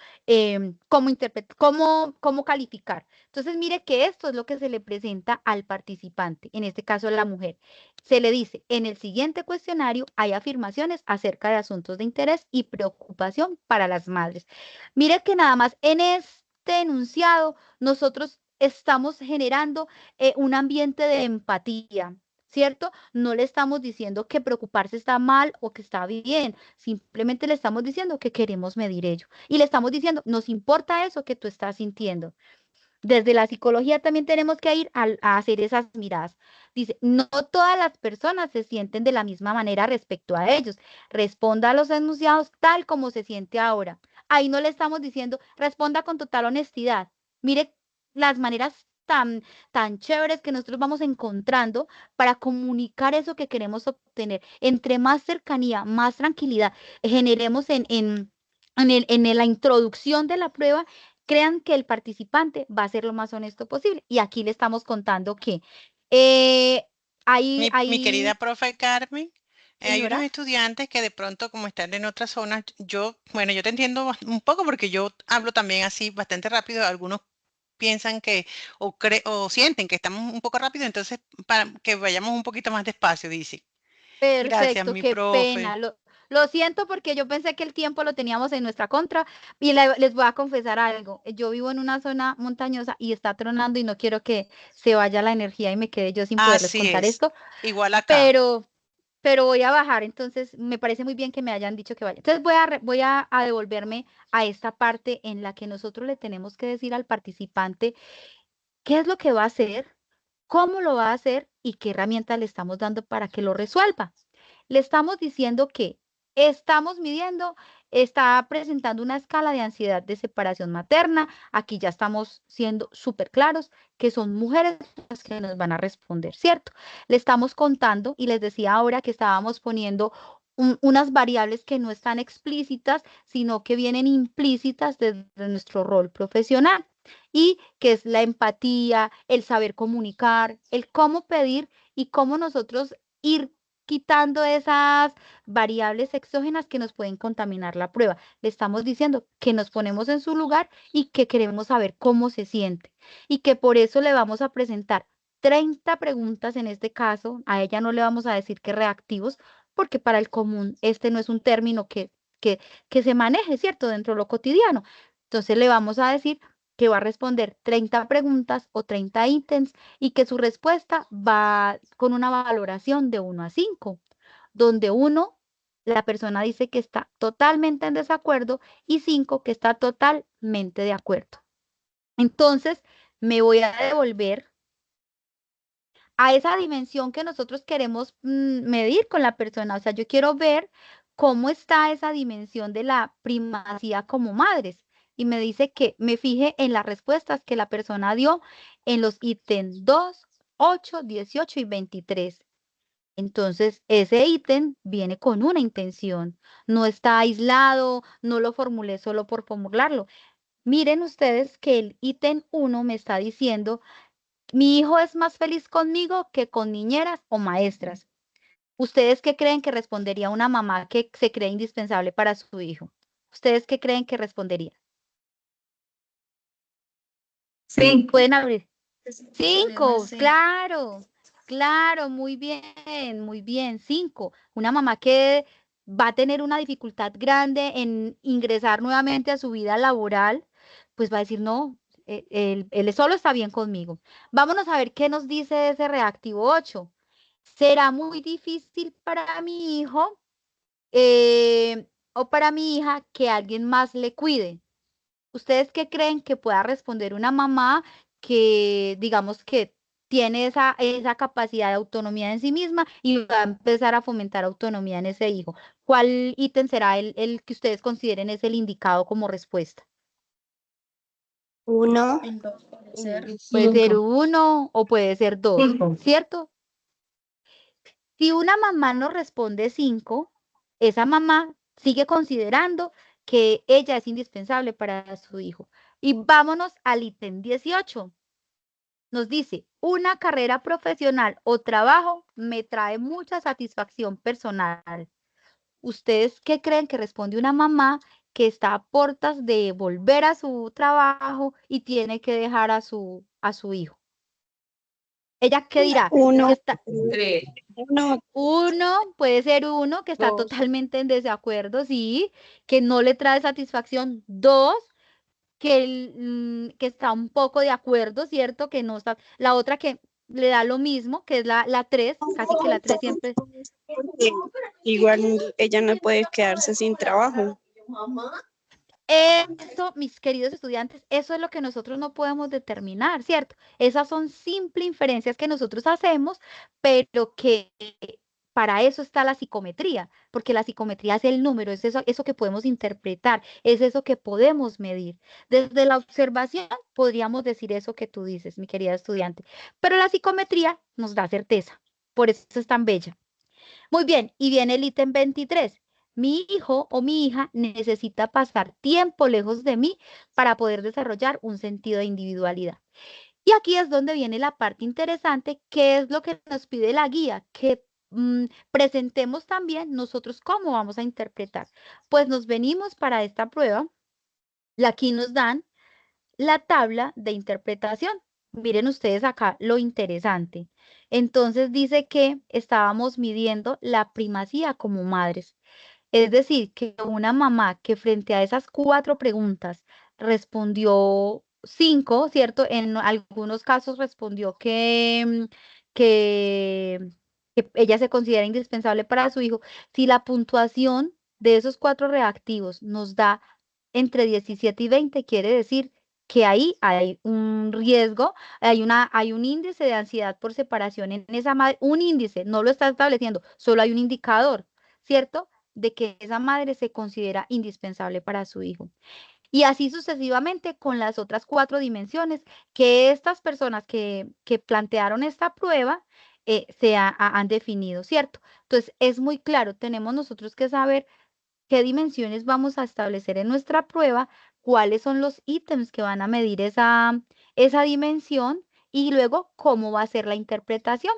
cómo interpretar, cómo calificar. Entonces, mire que esto es lo que se le presenta al participante, en este caso la mujer. Se le dice, en el siguiente cuestionario hay afirmaciones acerca de asuntos de interés y preocupación para las madres. Mire que nada más en este enunciado nosotros estamos generando un ambiente de empatía, ¿cierto? No le estamos diciendo que preocuparse está mal o que está bien, simplemente le estamos diciendo que queremos medir ello. Y le estamos diciendo, nos importa eso que tú estás sintiendo. Desde la psicología también tenemos que ir a hacer esas miradas. Dice, no todas las personas se sienten de la misma manera respecto a ellos. Responda a los enunciados tal como se siente ahora. Ahí no le estamos diciendo, responda con total honestidad. Mire las maneras tan chéveres que nosotros vamos encontrando para comunicar eso que queremos obtener. Entre más cercanía, más tranquilidad generemos en la introducción de la prueba, crean que el participante va a ser lo más honesto posible. Y aquí le estamos contando que eh, Mi querida profe Carmen, hay unos señora, estudiantes que de pronto, como están en otras zonas, bueno, yo te entiendo un poco porque yo hablo también así bastante rápido. Algunos piensan que o sienten que estamos un poco rápido, entonces para que vayamos un poquito más despacio, dice. Gracias, perfecto, mi qué pena. profe. Lo siento porque yo pensé que el tiempo lo teníamos en nuestra contra y les voy a confesar algo. Yo vivo en una zona montañosa y está tronando y no quiero que se vaya la energía y me quede yo sin poderles Así contar es, esto, igual acá. pero voy a bajar, entonces me parece muy bien que me hayan dicho que vaya. Entonces voy a devolverme a esta parte en la que nosotros le tenemos que decir al participante qué es lo que va a hacer, cómo lo va a hacer y qué herramientas le estamos dando para que lo resuelva. Le estamos diciendo que estamos midiendo, está presentando una escala de ansiedad de separación materna. Aquí ya estamos siendo súper claros que son mujeres las que nos van a responder, ¿cierto? Le estamos contando y les decía ahora que estábamos poniendo unas variables que no están explícitas, sino que vienen implícitas desde nuestro rol profesional y que es la empatía, el saber comunicar, el cómo pedir y cómo nosotros ir quitando esas variables exógenas que nos pueden contaminar la prueba. Le estamos diciendo que nos ponemos en su lugar y que queremos saber cómo se siente y que por eso le vamos a presentar 30 preguntas en este caso. A ella no le vamos a decir que reactivos, porque para el común este no es un término que se maneje, ¿cierto? Dentro de lo cotidiano. Entonces le vamos a decir que va a responder 30 preguntas o 30 ítems y que su respuesta va con una valoración de 1 a 5, donde 1, la persona dice que está totalmente en desacuerdo y 5, que está totalmente de acuerdo. Entonces, me voy a devolver a esa dimensión que nosotros queremos medir con la persona. O sea, yo quiero ver cómo está esa dimensión de la primacía como madres. Y me dice que me fije en las respuestas que la persona dio en los ítems 2, 8, 18 y 23. Entonces, ese ítem viene con una intención, no está aislado, no lo formulé solo por formularlo. Miren ustedes que el ítem 1 me está diciendo, mi hijo es más feliz conmigo que con niñeras o maestras. ¿Ustedes qué creen que respondería una mamá que se cree indispensable para su hijo? ¿Ustedes qué creen que respondería? Cinco. Pueden abrir. Cinco, 5, claro, claro, muy bien, 5. Una mamá que va a tener una dificultad grande en ingresar nuevamente a su vida laboral, pues va a decir, no, él solo está bien conmigo. Vámonos a ver qué nos dice ese reactivo 8. ¿Será muy difícil para mi hijo o para mi hija que alguien más le cuide? ¿Ustedes qué creen que pueda responder una mamá que, digamos, que tiene esa capacidad de autonomía en sí misma y va a empezar a fomentar autonomía en ese hijo? ¿Cuál ítem será el que ustedes consideren es el indicado como respuesta? Uno. Puede ser Cinco. 1 o puede ser 2, Cinco. ¿cierto? Si una mamá nos responde 5, esa mamá sigue considerando que ella es indispensable para su hijo. Y vámonos al ítem 18. Nos dice, una carrera profesional o trabajo me trae mucha satisfacción personal. ¿Ustedes qué creen que responde una mamá que está a puertas de volver a su trabajo y tiene que dejar a su hijo? ¿Ella qué dirá? Uno. Que está, Tres. Uno. puede ser uno que está Dos. totalmente en desacuerdo, sí, que no le trae satisfacción. 2, que está un poco de acuerdo, ¿cierto? Que no está, la otra que le da lo mismo, que es la 3, casi que la 3 siempre. Porque igual ella no puede quedarse sin trabajo. Eso, mis queridos estudiantes, eso es lo que nosotros no podemos determinar, ¿cierto? Esas son simples inferencias que nosotros hacemos, pero que para eso está la psicometría, porque la psicometría es el número, es eso que podemos interpretar, es eso que podemos medir. Desde la observación podríamos decir eso que tú dices, mi querida estudiante, pero la psicometría nos da certeza, por eso es tan bella. Muy bien, y viene el ítem 23. Mi hijo o mi hija necesita pasar tiempo lejos de mí para poder desarrollar un sentido de individualidad. Y aquí es donde viene la parte interesante, que es lo que nos pide la guía, que presentemos también nosotros cómo vamos a interpretar. Pues nos venimos para esta prueba, y aquí nos dan la tabla de interpretación. Miren ustedes acá lo interesante. Entonces dice que estábamos midiendo la primacía como madres. Es decir, que una mamá que frente a esas 4 preguntas respondió 5, ¿cierto? En algunos casos respondió que, que ella se considera indispensable para su hijo. Si la puntuación de esos 4 reactivos nos da entre 17 y 20, quiere decir que ahí hay un riesgo, hay un índice de ansiedad por separación en esa madre, un índice, no lo está estableciendo, solo hay un indicador, ¿cierto? De que esa madre se considera indispensable para su hijo. Y así sucesivamente con las otras 4 dimensiones que estas personas que plantearon esta prueba han definido, ¿cierto? Entonces, es muy claro, tenemos nosotros que saber qué dimensiones vamos a establecer en nuestra prueba, cuáles son los ítems que van a medir esa dimensión y luego cómo va a ser la interpretación.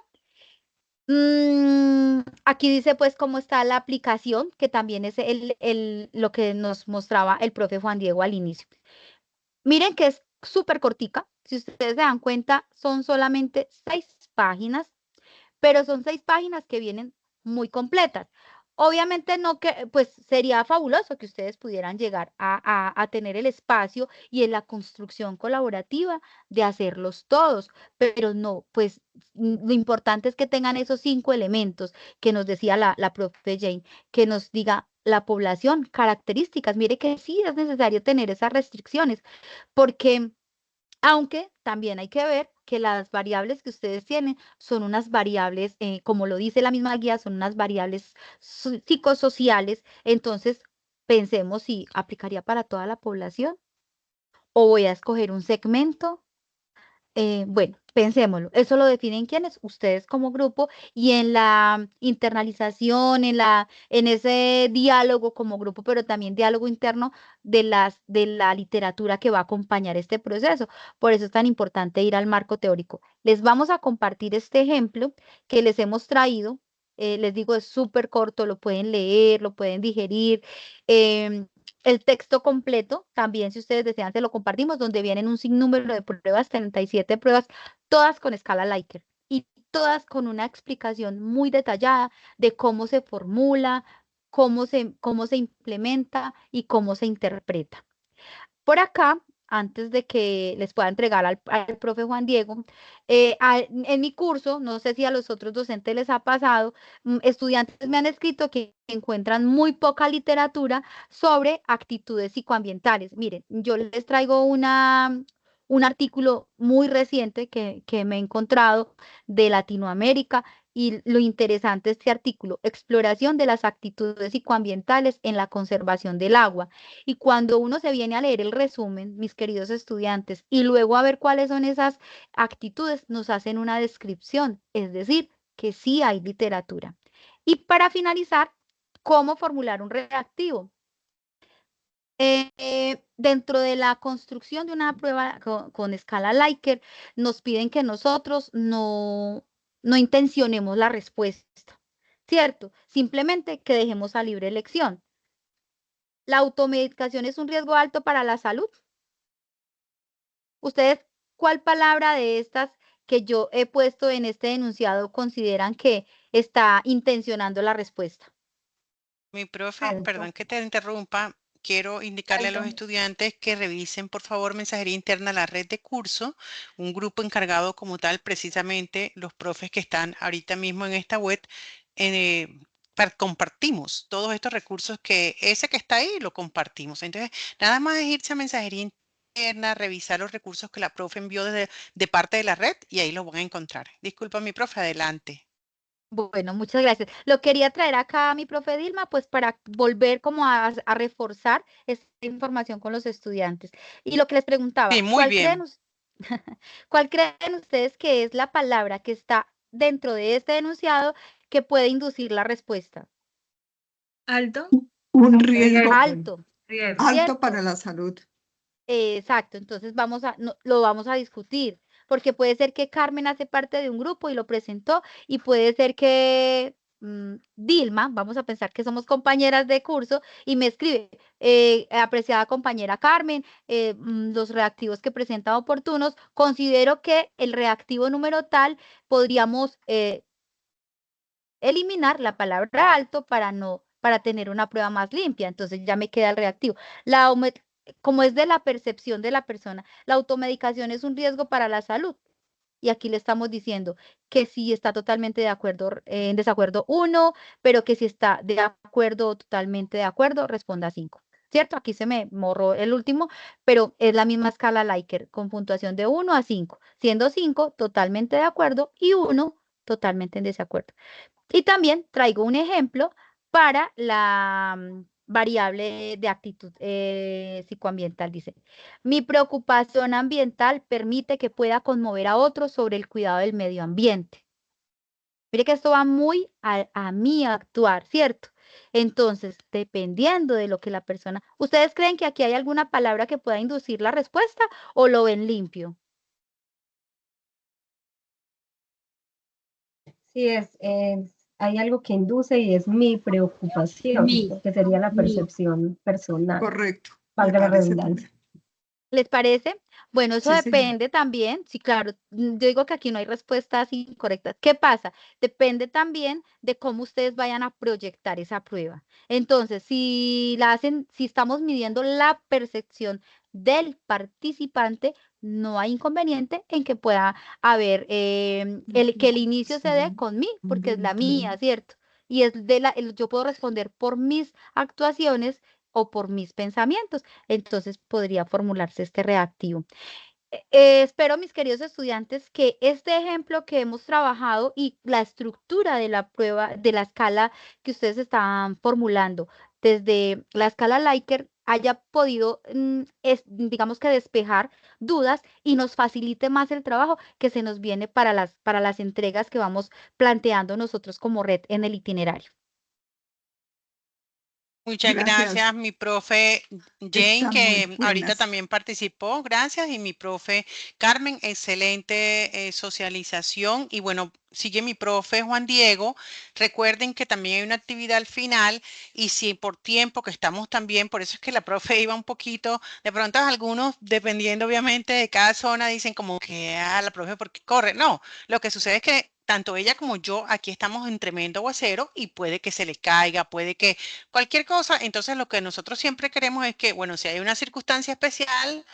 Aquí dice pues cómo está la aplicación, que también es lo que nos mostraba el profe Juan Diego al inicio. Miren que es súper cortica, si ustedes se dan cuenta, son solamente 6 páginas, pero son 6 páginas que vienen muy completas. Obviamente no que, pues sería fabuloso que ustedes pudieran llegar a tener el espacio y en la construcción colaborativa de hacerlos todos, pero no, pues lo importante es que tengan esos 5 elementos que nos decía la profe Jane, que nos diga la población, características. Mire que sí es necesario tener esas restricciones, porque aunque también hay que ver que las variables que ustedes tienen son unas variables, como lo dice la misma guía, son unas variables psicosociales. Entonces, pensemos si aplicaría para toda la población o voy a escoger un segmento. Bueno, pensémoslo. Eso lo definen quiénes, ustedes como grupo, y en la internalización, en ese diálogo como grupo, pero también diálogo interno de la literatura que va a acompañar este proceso. Por eso es tan importante ir al marco teórico. Les vamos a compartir este ejemplo que les hemos traído. Les digo, es súper corto, lo pueden leer, lo pueden digerir. El texto completo, también si ustedes desean, se lo compartimos, donde vienen un sinnúmero de pruebas, 37 pruebas, todas con escala Likert y todas con una explicación muy detallada de cómo se formula, cómo se implementa y cómo se interpreta. Por acá, antes de que les pueda entregar al profe Juan Diego, en mi curso, no sé si a los otros docentes les ha pasado, estudiantes me han escrito que encuentran muy poca literatura sobre actitudes psicoambientales. Miren, yo les traigo un artículo muy reciente que me he encontrado de Latinoamérica. Y lo interesante de este artículo, exploración de las actitudes psicoambientales en la conservación del agua. Y cuando uno se viene a leer el resumen, mis queridos estudiantes, y luego a ver cuáles son esas actitudes, nos hacen una descripción, es decir, que sí hay literatura. Y para finalizar, ¿cómo formular un reactivo? Dentro de la construcción de una prueba con escala Likert, nos piden que nosotros no intencionemos la respuesta, ¿cierto? Simplemente que dejemos a libre elección. ¿La automedicación es un riesgo alto para la salud? ¿Ustedes cuál palabra de estas que yo he puesto en este enunciado consideran que está intencionando la respuesta? Mi profe, Alto, perdón que te interrumpa, quiero indicarle a los alto. estudiantes que revisen por favor mensajería interna a la red de curso, un grupo encargado como tal, precisamente los profes que están ahorita mismo en esta web, eh, compartimos todos estos recursos que ese que está ahí lo compartimos. Entonces, nada más es irse a mensajería interna, revisar los recursos que la profe envió de parte de la red y ahí lo van a encontrar. Disculpa, mi profe, adelante. Bueno, muchas gracias. Lo quería traer acá a mi profe Dilma, pues para volver como a reforzar esta información con los estudiantes. Y lo que les Sí, preguntaba, muy bien. ¿cuál creen ustedes que es la palabra que está dentro de este enunciado que puede inducir la respuesta? Alto, Un riesgo Alto, riesgo. alto ¿cierto? para la salud. Exacto, entonces lo vamos a discutir, porque puede ser que Carmen hace parte de un grupo y lo presentó, y puede ser que Dilma, vamos a pensar que somos compañeras de curso, y me escribe, apreciada compañera Carmen, los reactivos que presenta oportunos, considero que el reactivo número tal podríamos eliminar la palabra alto para tener una prueba más limpia. Entonces ya me queda el reactivo. Como es de la percepción de la persona, la automedicación es un riesgo para la salud. Y aquí le estamos diciendo que sí está totalmente de acuerdo, en desacuerdo 1, pero que si está de acuerdo o totalmente de acuerdo, responda 5. ¿Cierto? Aquí se me morró el último, pero es la misma escala Likert, con puntuación de 1 a 5, siendo 5 totalmente de acuerdo y 1 totalmente en desacuerdo. Y también traigo un ejemplo para la variable de actitud psicoambiental. Dice, mi preocupación ambiental permite que pueda conmover a otros sobre el cuidado del medio ambiente. Mire que esto va muy a mí actuar, ¿cierto? Entonces, dependiendo de lo que la persona... ¿Ustedes creen que aquí hay alguna palabra que pueda inducir la respuesta o lo ven limpio? Sí, hay algo que induce y es mi preocupación, que sería la percepción personal, Correcto. valga la parece redundancia. ¿Les parece? Bueno, eso Sí, señor. depende también, sí, claro, yo digo que aquí no hay respuestas incorrectas. ¿Qué pasa? Depende también de cómo ustedes vayan a proyectar esa prueba. Entonces, si la hacen, si estamos midiendo la percepción del participante, no hay inconveniente en que pueda haber, que el inicio se dé con mí, porque es la mía, ¿cierto? Y es yo puedo responder por mis actuaciones o por mis pensamientos. Entonces podría formularse este reactivo. Espero, mis queridos estudiantes, que este ejemplo que hemos trabajado y la estructura de la prueba, de la escala que ustedes están formulando desde la escala Likert haya podido, digamos que despejar dudas y nos facilite más el trabajo que se nos viene para las entregas que vamos planteando nosotros como red en el itinerario. Muchas Gracias. gracias, mi profe Jane, Están muy que ahorita buenas. también participó, gracias, y mi profe Carmen, excelente socialización. Y bueno, sigue mi profe Juan Diego. Recuerden que también hay una actividad al final y si por tiempo que estamos también, por eso es que la profe iba un poquito, de pronto algunos, dependiendo obviamente de cada zona, dicen como que, la profe, ¿por qué corre? No, lo que sucede es que tanto ella como yo aquí estamos en tremendo aguacero y puede que se le caiga, puede que cualquier cosa. Entonces, lo que nosotros siempre queremos es que, bueno, si hay una circunstancia especial,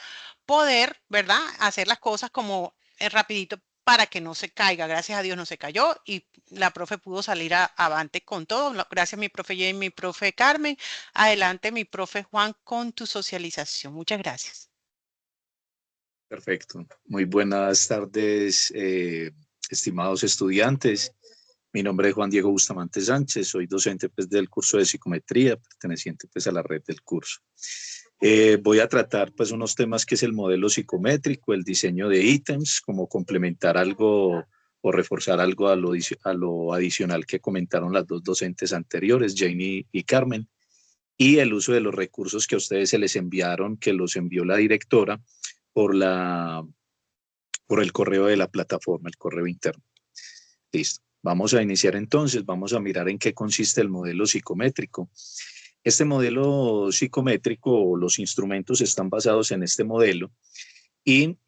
poder, ¿verdad? Hacer las cosas como rapidito para que no se caiga. Gracias a Dios no se cayó y la profe pudo salir avante con todo. Gracias mi profe Jane, mi profe Carmen. Adelante mi profe Juan con tu socialización. Muchas gracias. Perfecto. Muy buenas tardes, estimados estudiantes. Mi nombre es Juan Diego Bustamante Sánchez, soy docente pues, del curso de psicometría, perteneciente pues, a la red del curso. Voy a tratar pues, unos temas que es el modelo psicométrico, el diseño de ítems, como complementar algo o reforzar algo a lo adicional que comentaron las dos docentes anteriores, Jane y Carmen, y el uso de los recursos que a ustedes se les enviaron, que los envió la directora por el correo de la plataforma, el correo interno. Listo. Vamos a iniciar entonces, vamos a mirar en qué consiste el modelo psicométrico. Este modelo psicométrico, los instrumentos están basados en este modelo y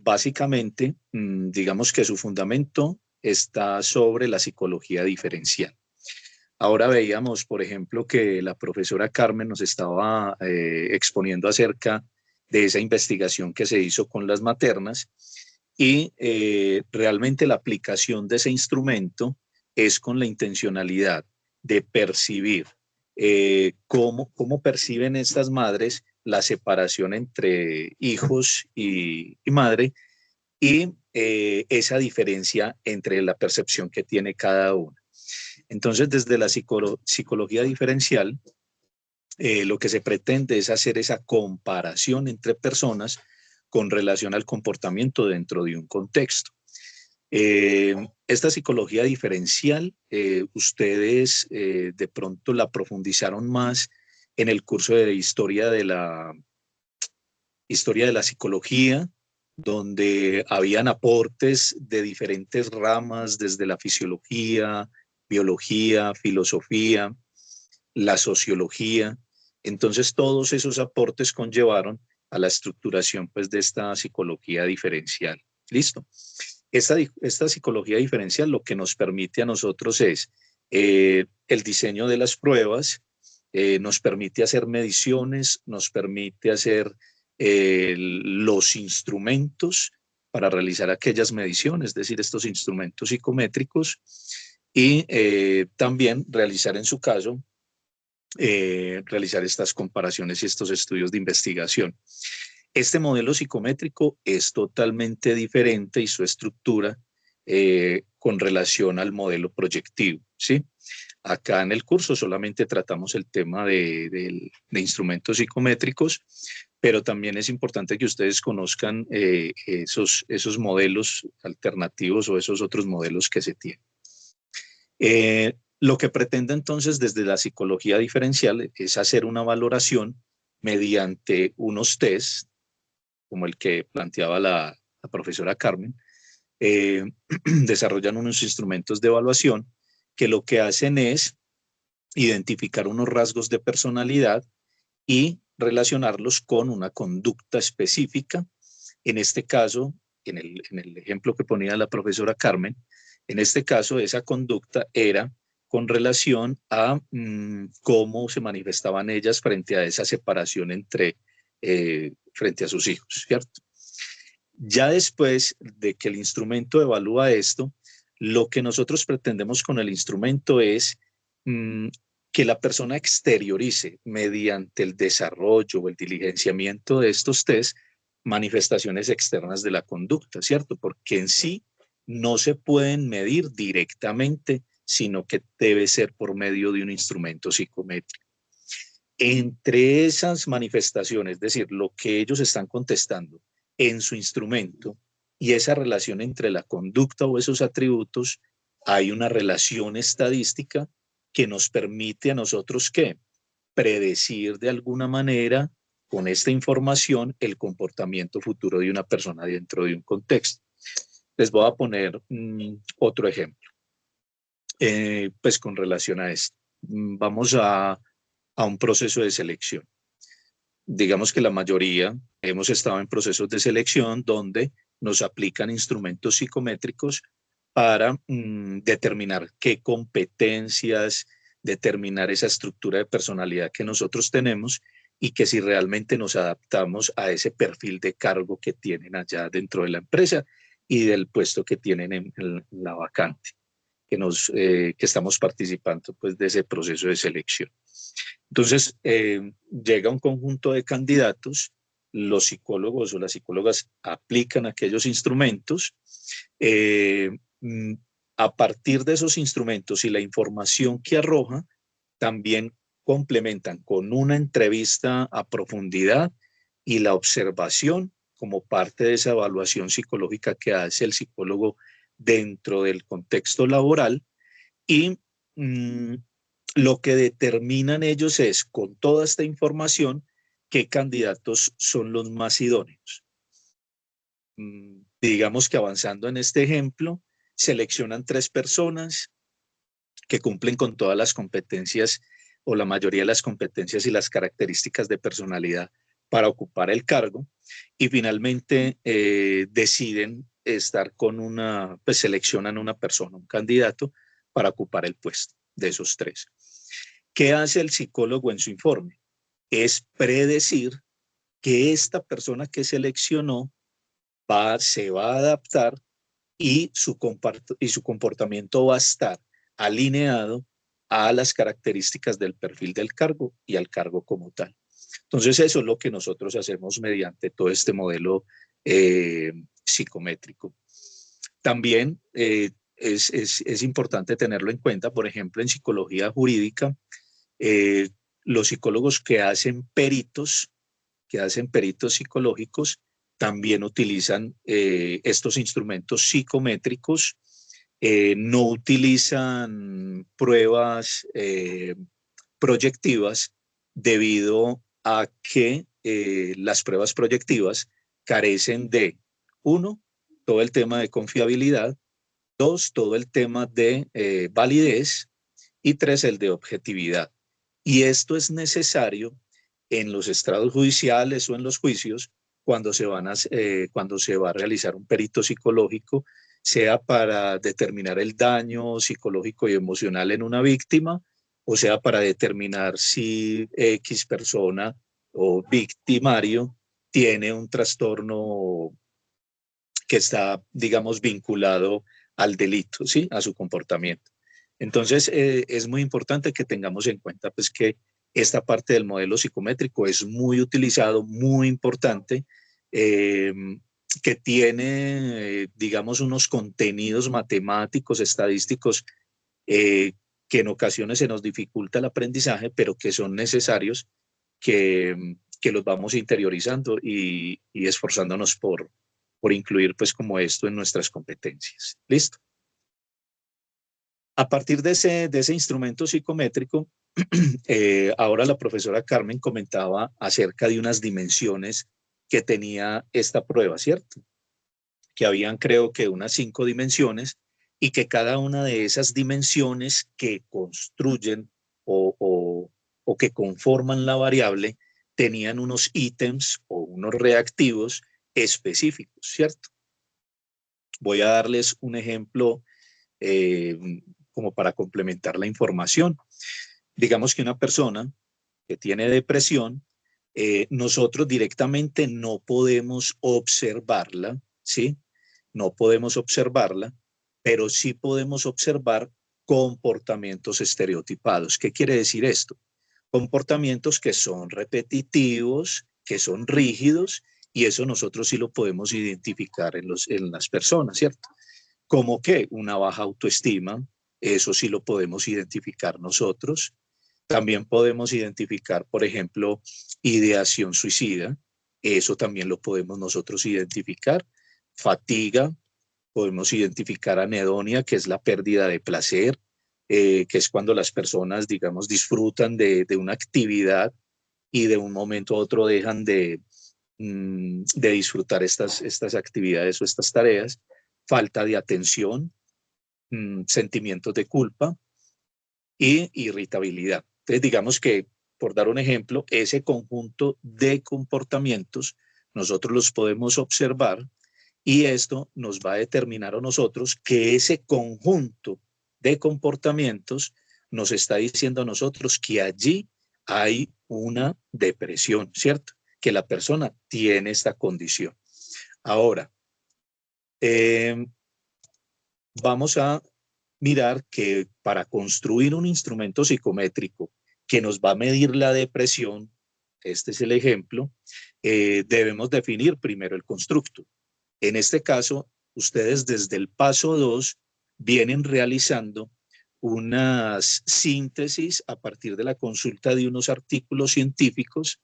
básicamente, digamos que su fundamento está sobre la psicología diferencial. Ahora veíamos, por ejemplo, que la profesora Carmen nos estaba exponiendo acerca de esa investigación que se hizo con las maternas y realmente la aplicación de ese instrumento es con la intencionalidad de percibir cómo perciben estas madres la separación entre hijos y madre y esa diferencia entre la percepción que tiene cada uno. Entonces, desde la psicología diferencial, lo que se pretende es hacer esa comparación entre personas con relación al comportamiento dentro de un contexto. Esta psicología diferencial, ustedes de pronto la profundizaron más en el curso de historia de la psicología, donde habían aportes de diferentes ramas, desde la fisiología, biología, filosofía, la sociología. Entonces, todos esos aportes conllevaron a la estructuración pues, de esta psicología diferencial. ¿Listo? Esta psicología diferencial lo que nos permite a nosotros es el diseño de las pruebas, nos permite hacer mediciones, nos permite hacer los instrumentos para realizar aquellas mediciones, es decir, estos instrumentos psicométricos, y también realizar en su caso, realizar estas comparaciones y estos estudios de investigación. Este modelo psicométrico es totalmente diferente y su estructura con relación al modelo proyectivo, ¿sí? Acá en el curso solamente tratamos el tema de instrumentos psicométricos, pero también es importante que ustedes conozcan esos modelos alternativos o esos otros modelos que se tienen. Lo que pretende entonces desde la psicología diferencial es hacer una valoración mediante unos test, como el que planteaba la profesora Carmen, desarrollan unos instrumentos de evaluación que lo que hacen es identificar unos rasgos de personalidad y relacionarlos con una conducta específica. En este caso, en el ejemplo que ponía la profesora Carmen, en este caso esa conducta era con relación a cómo se manifestaban ellas frente a esa separación frente a sus hijos, ¿cierto? Ya después de que el instrumento evalúa esto, lo que nosotros pretendemos con el instrumento es que la persona exteriorice mediante el desarrollo o el diligenciamiento de estos test manifestaciones externas de la conducta, ¿cierto? Porque en sí no se pueden medir directamente, sino que debe ser por medio de un instrumento psicométrico. Entre esas manifestaciones, es decir, lo que ellos están contestando en su instrumento y esa relación entre la conducta o esos atributos, hay una relación estadística que nos permite a nosotros, ¿qué? Predecir de alguna manera con esta información el comportamiento futuro de una persona dentro de un contexto. Les voy a poner otro ejemplo, pues con relación a esto. Vamos a un proceso de selección. Digamos que la mayoría hemos estado en procesos de selección donde nos aplican instrumentos psicométricos para determinar qué competencias, determinar esa estructura de personalidad que nosotros tenemos y que si realmente nos adaptamos a ese perfil de cargo que tienen allá dentro de la empresa y del puesto que tienen en la vacante, que estamos participando pues, de ese proceso de selección. Entonces, llega un conjunto de candidatos, los psicólogos o las psicólogas aplican aquellos instrumentos, a partir de esos instrumentos y la información que arroja, también complementan con una entrevista a profundidad y la observación como parte de esa evaluación psicológica que hace el psicólogo dentro del contexto laboral y lo que determinan ellos es, con toda esta información, qué candidatos son los más idóneos. Digamos que avanzando en este ejemplo, seleccionan 3 personas que cumplen con todas las competencias o la mayoría de las competencias y las características de personalidad para ocupar el cargo y finalmente deciden estar con pues seleccionan una persona, un candidato para ocupar el puesto de esos 3. ¿Qué hace el psicólogo en su informe? Es predecir que esta persona que seleccionó se va a adaptar y su comportamiento va a estar alineado a las características del perfil del cargo y al cargo como tal. Entonces eso es lo que nosotros hacemos mediante todo este modelo psicométrico. También es importante tenerlo en cuenta, por ejemplo, en psicología jurídica, los psicólogos que hacen peritos psicológicos también utilizan estos instrumentos psicométricos, no utilizan pruebas proyectivas debido a que las pruebas proyectivas carecen de, 1, todo el tema de confiabilidad, 2, todo el tema de validez y 3, el de objetividad. Y esto es necesario en los estrados judiciales o en los juicios cuando se va a realizar un perito psicológico, sea para determinar el daño psicológico y emocional en una víctima, o sea para determinar si X persona o victimario tiene un trastorno que está, digamos, vinculado al delito, ¿sí? A su comportamiento. Entonces, es muy importante que tengamos en cuenta pues, que esta parte del modelo psicométrico es muy utilizado, muy importante, que tiene, digamos, unos contenidos matemáticos, estadísticos, que en ocasiones se nos dificulta el aprendizaje, pero que son necesarios, que los vamos interiorizando y esforzándonos por incluir pues como esto en nuestras competencias. ¿Listo? A partir de ese instrumento psicométrico, ahora la profesora Carmen comentaba acerca de unas dimensiones que tenía esta prueba, ¿cierto? Que habían creo que unas 5 dimensiones y que cada una de esas dimensiones que construyen o que conforman la variable tenían unos ítems o unos reactivos específicos, ¿cierto? Voy a darles un ejemplo como para complementar la información. Digamos que una persona que tiene depresión, nosotros directamente no podemos observarla, ¿sí? No podemos observarla, pero sí podemos observar comportamientos estereotipados. ¿Qué quiere decir esto? Comportamientos que son repetitivos, que son rígidos y eso nosotros sí lo podemos identificar en las personas, ¿cierto? Como que una baja autoestima, eso sí lo podemos identificar nosotros. También podemos identificar, por ejemplo, ideación suicida, eso también lo podemos nosotros identificar. Fatiga, podemos identificar anedonia, que es la pérdida de placer, que es cuando las personas, digamos, disfrutan de una actividad y de un momento a otro dejan de disfrutar estas actividades o estas tareas. Falta de atención, sentimientos de culpa y irritabilidad. Entonces, digamos que, por dar un ejemplo, ese conjunto de comportamientos nosotros los podemos observar y esto nos va a determinar a nosotros que ese conjunto de comportamientos nos está diciendo a nosotros que allí hay una depresión, ¿cierto? Que la persona tiene esta condición. Ahora, vamos a mirar que para construir un instrumento psicométrico que nos va a medir la depresión, este es el ejemplo, debemos definir primero el constructo. En este caso, ustedes desde el paso 2 vienen realizando unas síntesis a partir de la consulta de unos artículos científicos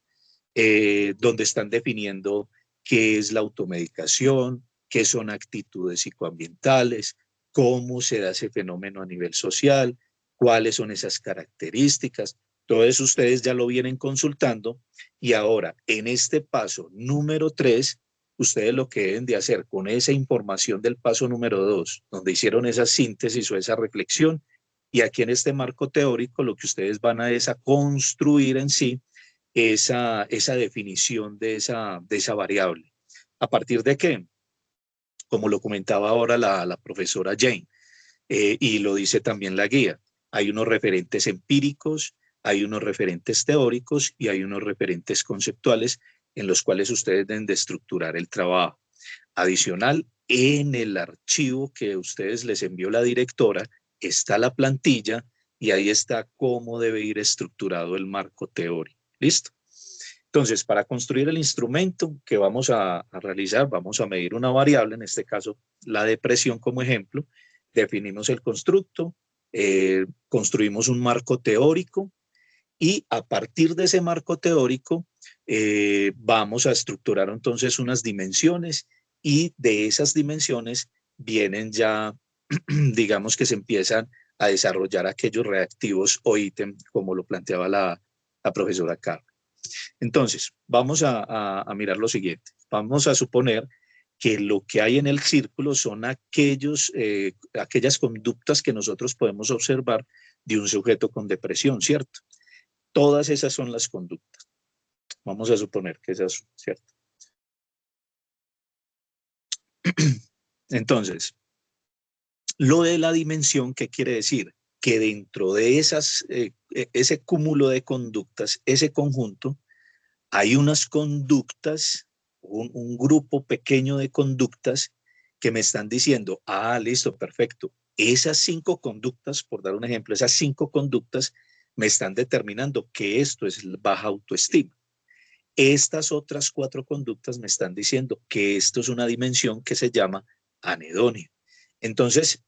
donde están definiendo qué es la automedicación, qué son actitudes psicoambientales, cómo se da ese fenómeno a nivel social, cuáles son esas características. Todo eso ustedes ya lo vienen consultando y ahora en este paso número 3, ustedes lo que deben de hacer con esa información del paso número 2, donde hicieron esa síntesis o esa reflexión, y aquí en este marco teórico lo que ustedes van a es a construir en sí esa definición de esa variable. ¿A partir de qué? Como lo comentaba ahora la profesora Jane, y lo dice también la guía, hay unos referentes empíricos, hay unos referentes teóricos y hay unos referentes conceptuales en los cuales ustedes deben de estructurar el trabajo. Adicional, en el archivo que ustedes les envió la directora, está la plantilla y ahí está cómo debe ir estructurado el marco teórico. ¿Listo? Entonces, para construir el instrumento que vamos a realizar, vamos a medir una variable, en este caso la depresión como ejemplo, definimos el constructo, construimos un marco teórico y a partir de ese marco teórico vamos a estructurar entonces unas dimensiones y de esas dimensiones vienen ya, digamos que se empiezan a desarrollar aquellos reactivos o ítems como lo planteaba la profesora Carmen. Entonces, vamos a mirar lo siguiente. Vamos a suponer que lo que hay en el círculo son aquellas conductas que nosotros podemos observar de un sujeto con depresión, ¿cierto? Todas esas son las conductas. Vamos a suponer que esas son, ¿cierto? Entonces, lo de la dimensión, ¿qué quiere decir? Que dentro de ese cúmulo de conductas, ese conjunto, hay unas conductas, un grupo pequeño de conductas que me están diciendo, listo, perfecto. Esas 5 conductas, por dar un ejemplo, esas 5 conductas me están determinando que esto es baja autoestima. Estas otras 4 conductas me están diciendo que esto es una dimensión que se llama anedonia. Entonces,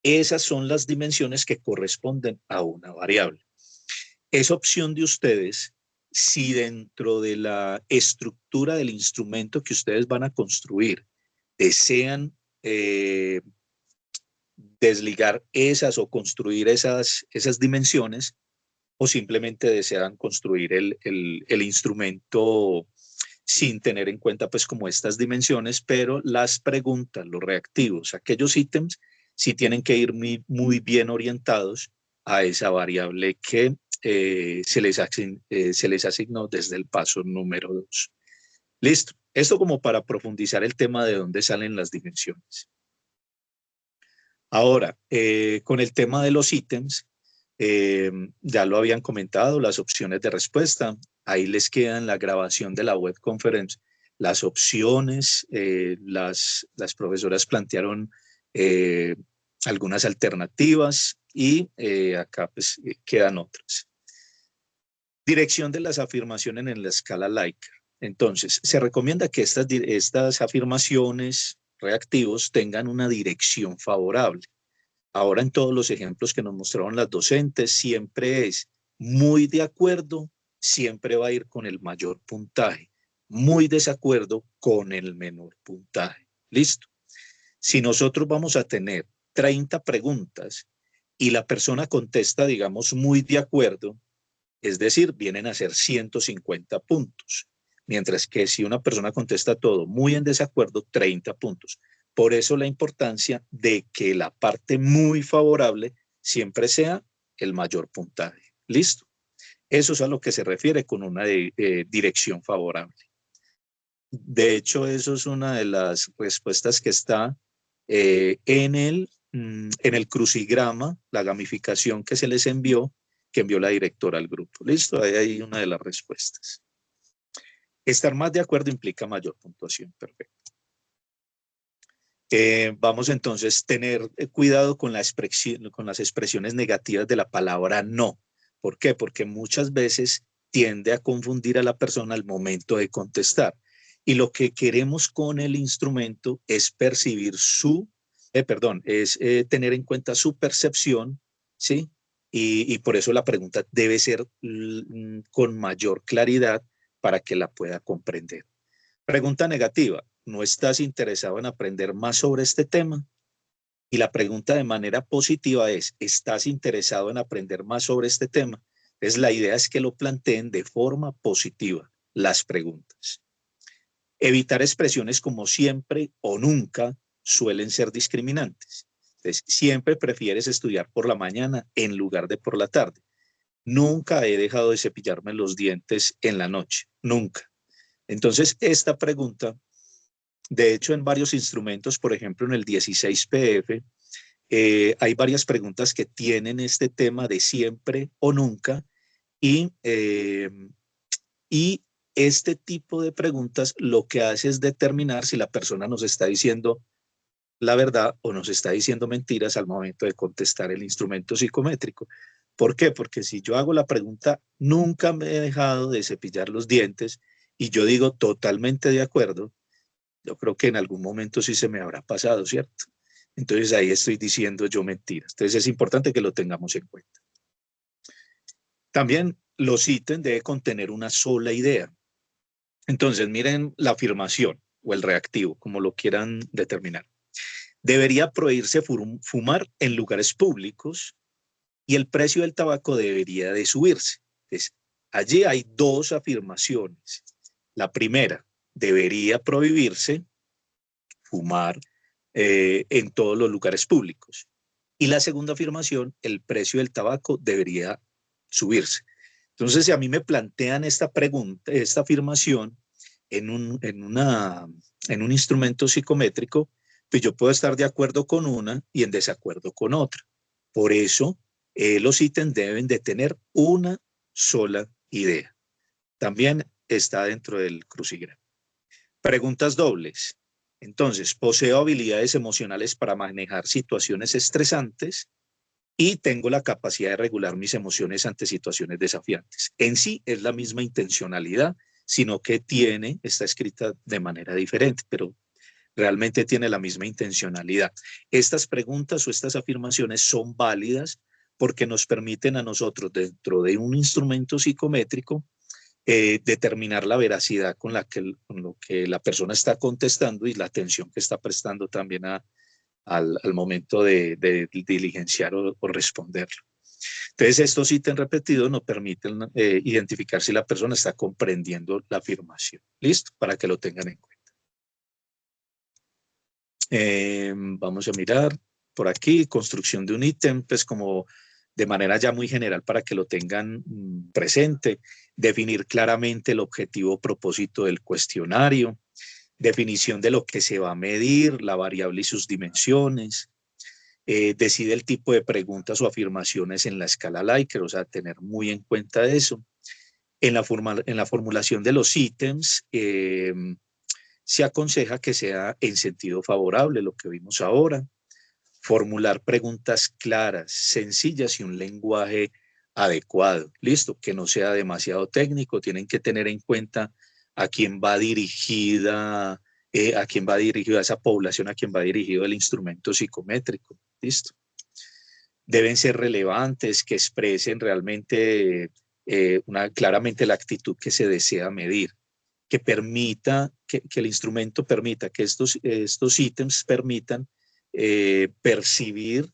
esas son las dimensiones que corresponden a una variable. Es opción de ustedes si dentro de la estructura del instrumento que ustedes van a construir desean desligar esas o construir esas dimensiones o simplemente desean construir el instrumento sin tener en cuenta pues como estas dimensiones, pero las preguntas, los reactivos, aquellos ítems sí tienen que ir muy bien orientados a esa variable que se les asignó desde el paso número 2. Listo. Esto como para profundizar el tema de dónde salen las dimensiones. Ahora, con el tema de los ítems, ya lo habían comentado, las opciones de respuesta. Ahí les queda en la grabación de la web conference las opciones. Las profesoras plantearon algunas alternativas y acá pues quedan otras. Dirección de las afirmaciones en la escala Likert. Entonces, se recomienda que estas afirmaciones reactivos tengan una dirección favorable. Ahora, en todos los ejemplos que nos mostraron las docentes, siempre es muy de acuerdo, siempre va a ir con el mayor puntaje. Muy desacuerdo con el menor puntaje. ¿Listo? Si nosotros vamos a tener 30 preguntas y la persona contesta, digamos, muy de acuerdo, es decir, vienen a ser 150 puntos. Mientras que si una persona contesta todo muy en desacuerdo, 30 puntos. Por eso la importancia de que la parte muy favorable siempre sea el mayor puntaje. ¿Listo? Eso es a lo que se refiere con una dirección favorable. De hecho, eso es una de las respuestas que está en el crucigrama, la gamificación que se les envió, que envió la directora al grupo. ¿Listo? Ahí hay una de las respuestas. Estar más de acuerdo implica mayor puntuación. Perfecto. Vamos entonces a tener cuidado con las expresiones negativas de la palabra no. ¿Por qué? Porque muchas veces tiende a confundir a la persona al momento de contestar. Y lo que queremos con el instrumento es percibir tener en cuenta su percepción, ¿sí? Y por eso la pregunta debe ser con mayor claridad para que la pueda comprender. Pregunta negativa. ¿No estás interesado en aprender más sobre este tema? Y la pregunta de manera positiva es, ¿estás interesado en aprender más sobre este tema? Entonces, la idea es que lo planteen de forma positiva las preguntas. Evitar expresiones como siempre o nunca suelen ser discriminantes. Entonces, siempre prefieres estudiar por la mañana en lugar de por la tarde. Nunca he dejado de cepillarme los dientes en la noche. Nunca. Entonces, esta pregunta, de hecho, en varios instrumentos, por ejemplo, en el 16PF, hay varias preguntas que tienen este tema de siempre o nunca y este tipo de preguntas lo que hace es determinar si la persona nos está diciendo la verdad o nos está diciendo mentiras al momento de contestar el instrumento psicométrico. ¿Por qué? Porque si yo hago la pregunta, nunca me he dejado de cepillar los dientes y yo digo totalmente de acuerdo, yo creo que en algún momento sí se me habrá pasado, ¿cierto? Entonces ahí estoy diciendo yo mentiras. Entonces es importante que lo tengamos en cuenta. También los ítems deben contener una sola idea. Entonces miren la afirmación o el reactivo, como lo quieran determinar. Debería prohibirse fumar en lugares públicos y el precio del tabaco debería de subirse. Entonces, allí hay dos afirmaciones. La primera, debería prohibirse fumar en todos los lugares públicos. Y la segunda afirmación, el precio del tabaco debería subirse. Entonces, si a mí me plantean esta pregunta, esta afirmación en un instrumento psicométrico, pues yo puedo estar de acuerdo con una y en desacuerdo con otra. Por eso, los ítems deben de tener una sola idea. También está dentro del crucigrama. Preguntas dobles. Entonces, poseo habilidades emocionales para manejar situaciones estresantes y tengo la capacidad de regular mis emociones ante situaciones desafiantes. En sí es la misma intencionalidad, sino que está escrita de manera diferente, pero realmente tiene la misma intencionalidad. Estas preguntas o estas afirmaciones son válidas porque nos permiten a nosotros, dentro de un instrumento psicométrico, determinar la veracidad con lo que la persona está contestando y la atención que está prestando también al momento de diligenciar o responderlo. Entonces, estos ítems repetidos nos permiten identificar si la persona está comprendiendo la afirmación. ¿Listo? Para que lo tengan en cuenta. Vamos a mirar por aquí, construcción de un ítem, pues como de manera ya muy general para que lo tengan presente, definir claramente el objetivo o propósito del cuestionario, definición de lo que se va a medir, la variable y sus dimensiones, decide el tipo de preguntas o afirmaciones en la escala Likert, o sea, tener muy en cuenta eso. En la formulación de los ítems, se aconseja que sea en sentido favorable, lo que vimos ahora. Formular preguntas claras, sencillas y un lenguaje adecuado. Listo, que no sea demasiado técnico. Tienen que tener en cuenta a quién va dirigida, esa población, a quién va dirigido el instrumento psicométrico. ¿Listo? Deben ser relevantes, que expresen realmente claramente la actitud que se desea medir, que permita, que el instrumento permita, que estos ítems permitan percibir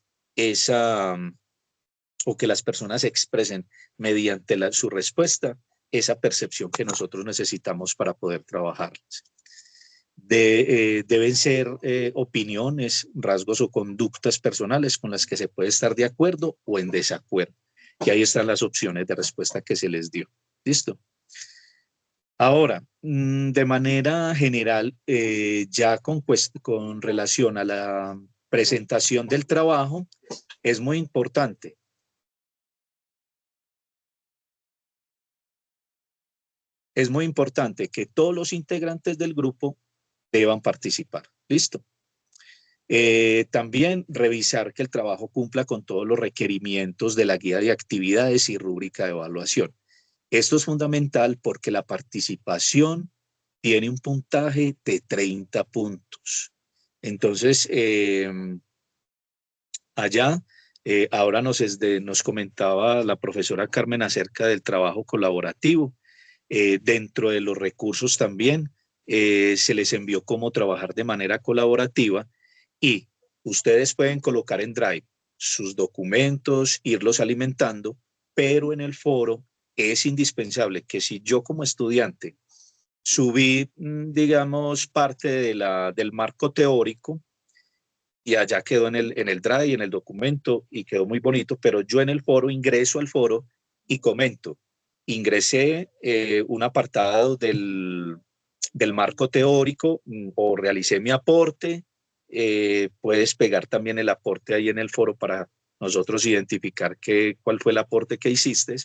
o que las personas expresen mediante su respuesta esa percepción que nosotros necesitamos para poder trabajarlas. Deben ser opiniones, rasgos o conductas personales con las que se puede estar de acuerdo o en desacuerdo. Y ahí están las opciones de respuesta que se les dio. ¿Listo? Ahora, de manera general, ya con relación a la presentación del trabajo, es muy importante que todos los integrantes del grupo deban participar. ¿Listo? También revisar que el trabajo cumpla con todos los requerimientos de la guía de actividades y rúbrica de evaluación. Esto es fundamental porque la participación tiene un puntaje de 30 puntos. Entonces, ahora nos comentaba la profesora Carmen acerca del trabajo colaborativo. Dentro de los recursos también se les envió cómo trabajar de manera colaborativa y ustedes pueden colocar en Drive sus documentos, irlos alimentando, pero en el foro es indispensable que si yo como estudiante subí, digamos, parte del marco teórico y allá quedó en el Drive, en el documento y quedó muy bonito, pero yo en el foro ingreso al foro y comento. Ingresé un apartado del marco teórico o realicé mi aporte. Puedes pegar también el aporte ahí en el foro para nosotros identificar cuál fue el aporte que hiciste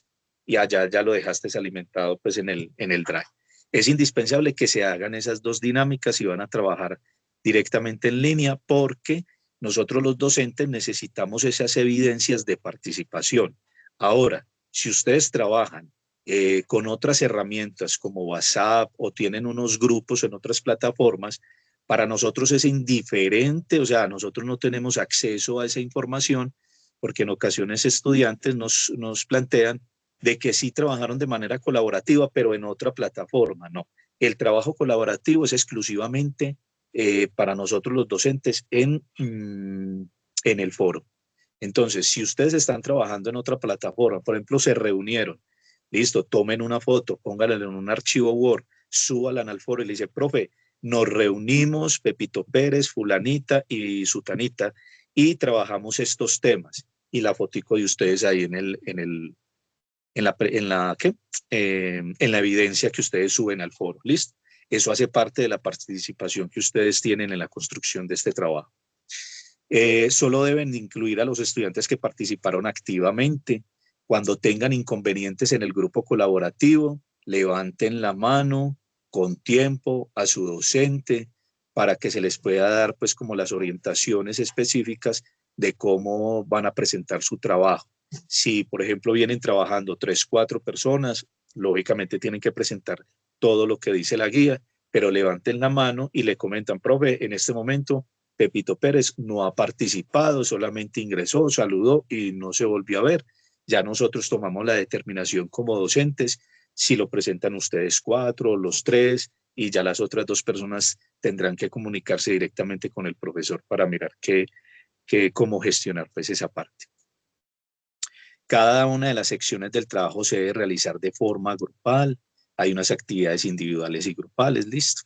y allá ya lo dejaste alimentado pues en el Drive. Es indispensable que se hagan esas dos dinámicas y van a trabajar directamente en línea porque nosotros los docentes necesitamos esas evidencias de participación. Ahora, si ustedes trabajan con otras herramientas como WhatsApp o tienen unos grupos en otras plataformas, para nosotros es indiferente, o sea, nosotros no tenemos acceso a esa información porque en ocasiones estudiantes nos plantean de que sí trabajaron de manera colaborativa, pero en otra plataforma. No, el trabajo colaborativo es exclusivamente para nosotros los docentes en el foro. Entonces, si ustedes están trabajando en otra plataforma, por ejemplo, se reunieron, listo, tomen una foto, pónganla en un archivo Word, súbanla al foro y le dice, profe, nos reunimos, Pepito Pérez, fulanita y sutanita, y trabajamos estos temas. Y la fotico de ustedes ahí en la evidencia que ustedes suben al foro, ¿listo? Eso hace parte de la participación que ustedes tienen en la construcción de este trabajo. Solo deben incluir a los estudiantes que participaron activamente. Cuando tengan inconvenientes en el grupo colaborativo, levanten la mano con tiempo a su docente para que se les pueda dar pues como las orientaciones específicas de cómo van a presentar su trabajo. Si, por ejemplo, vienen trabajando 3, 4 personas, lógicamente tienen que presentar todo lo que dice la guía, pero levanten la mano y le comentan, profe, en este momento Pepito Pérez no ha participado, solamente ingresó, saludó y no se volvió a ver. Ya nosotros tomamos la determinación como docentes, si lo presentan ustedes 4, los 3, y ya las otras 2 personas tendrán que comunicarse directamente con el profesor para mirar cómo gestionar pues esa parte. Cada una de las secciones del trabajo se debe realizar de forma grupal. Hay unas actividades individuales y grupales, listo.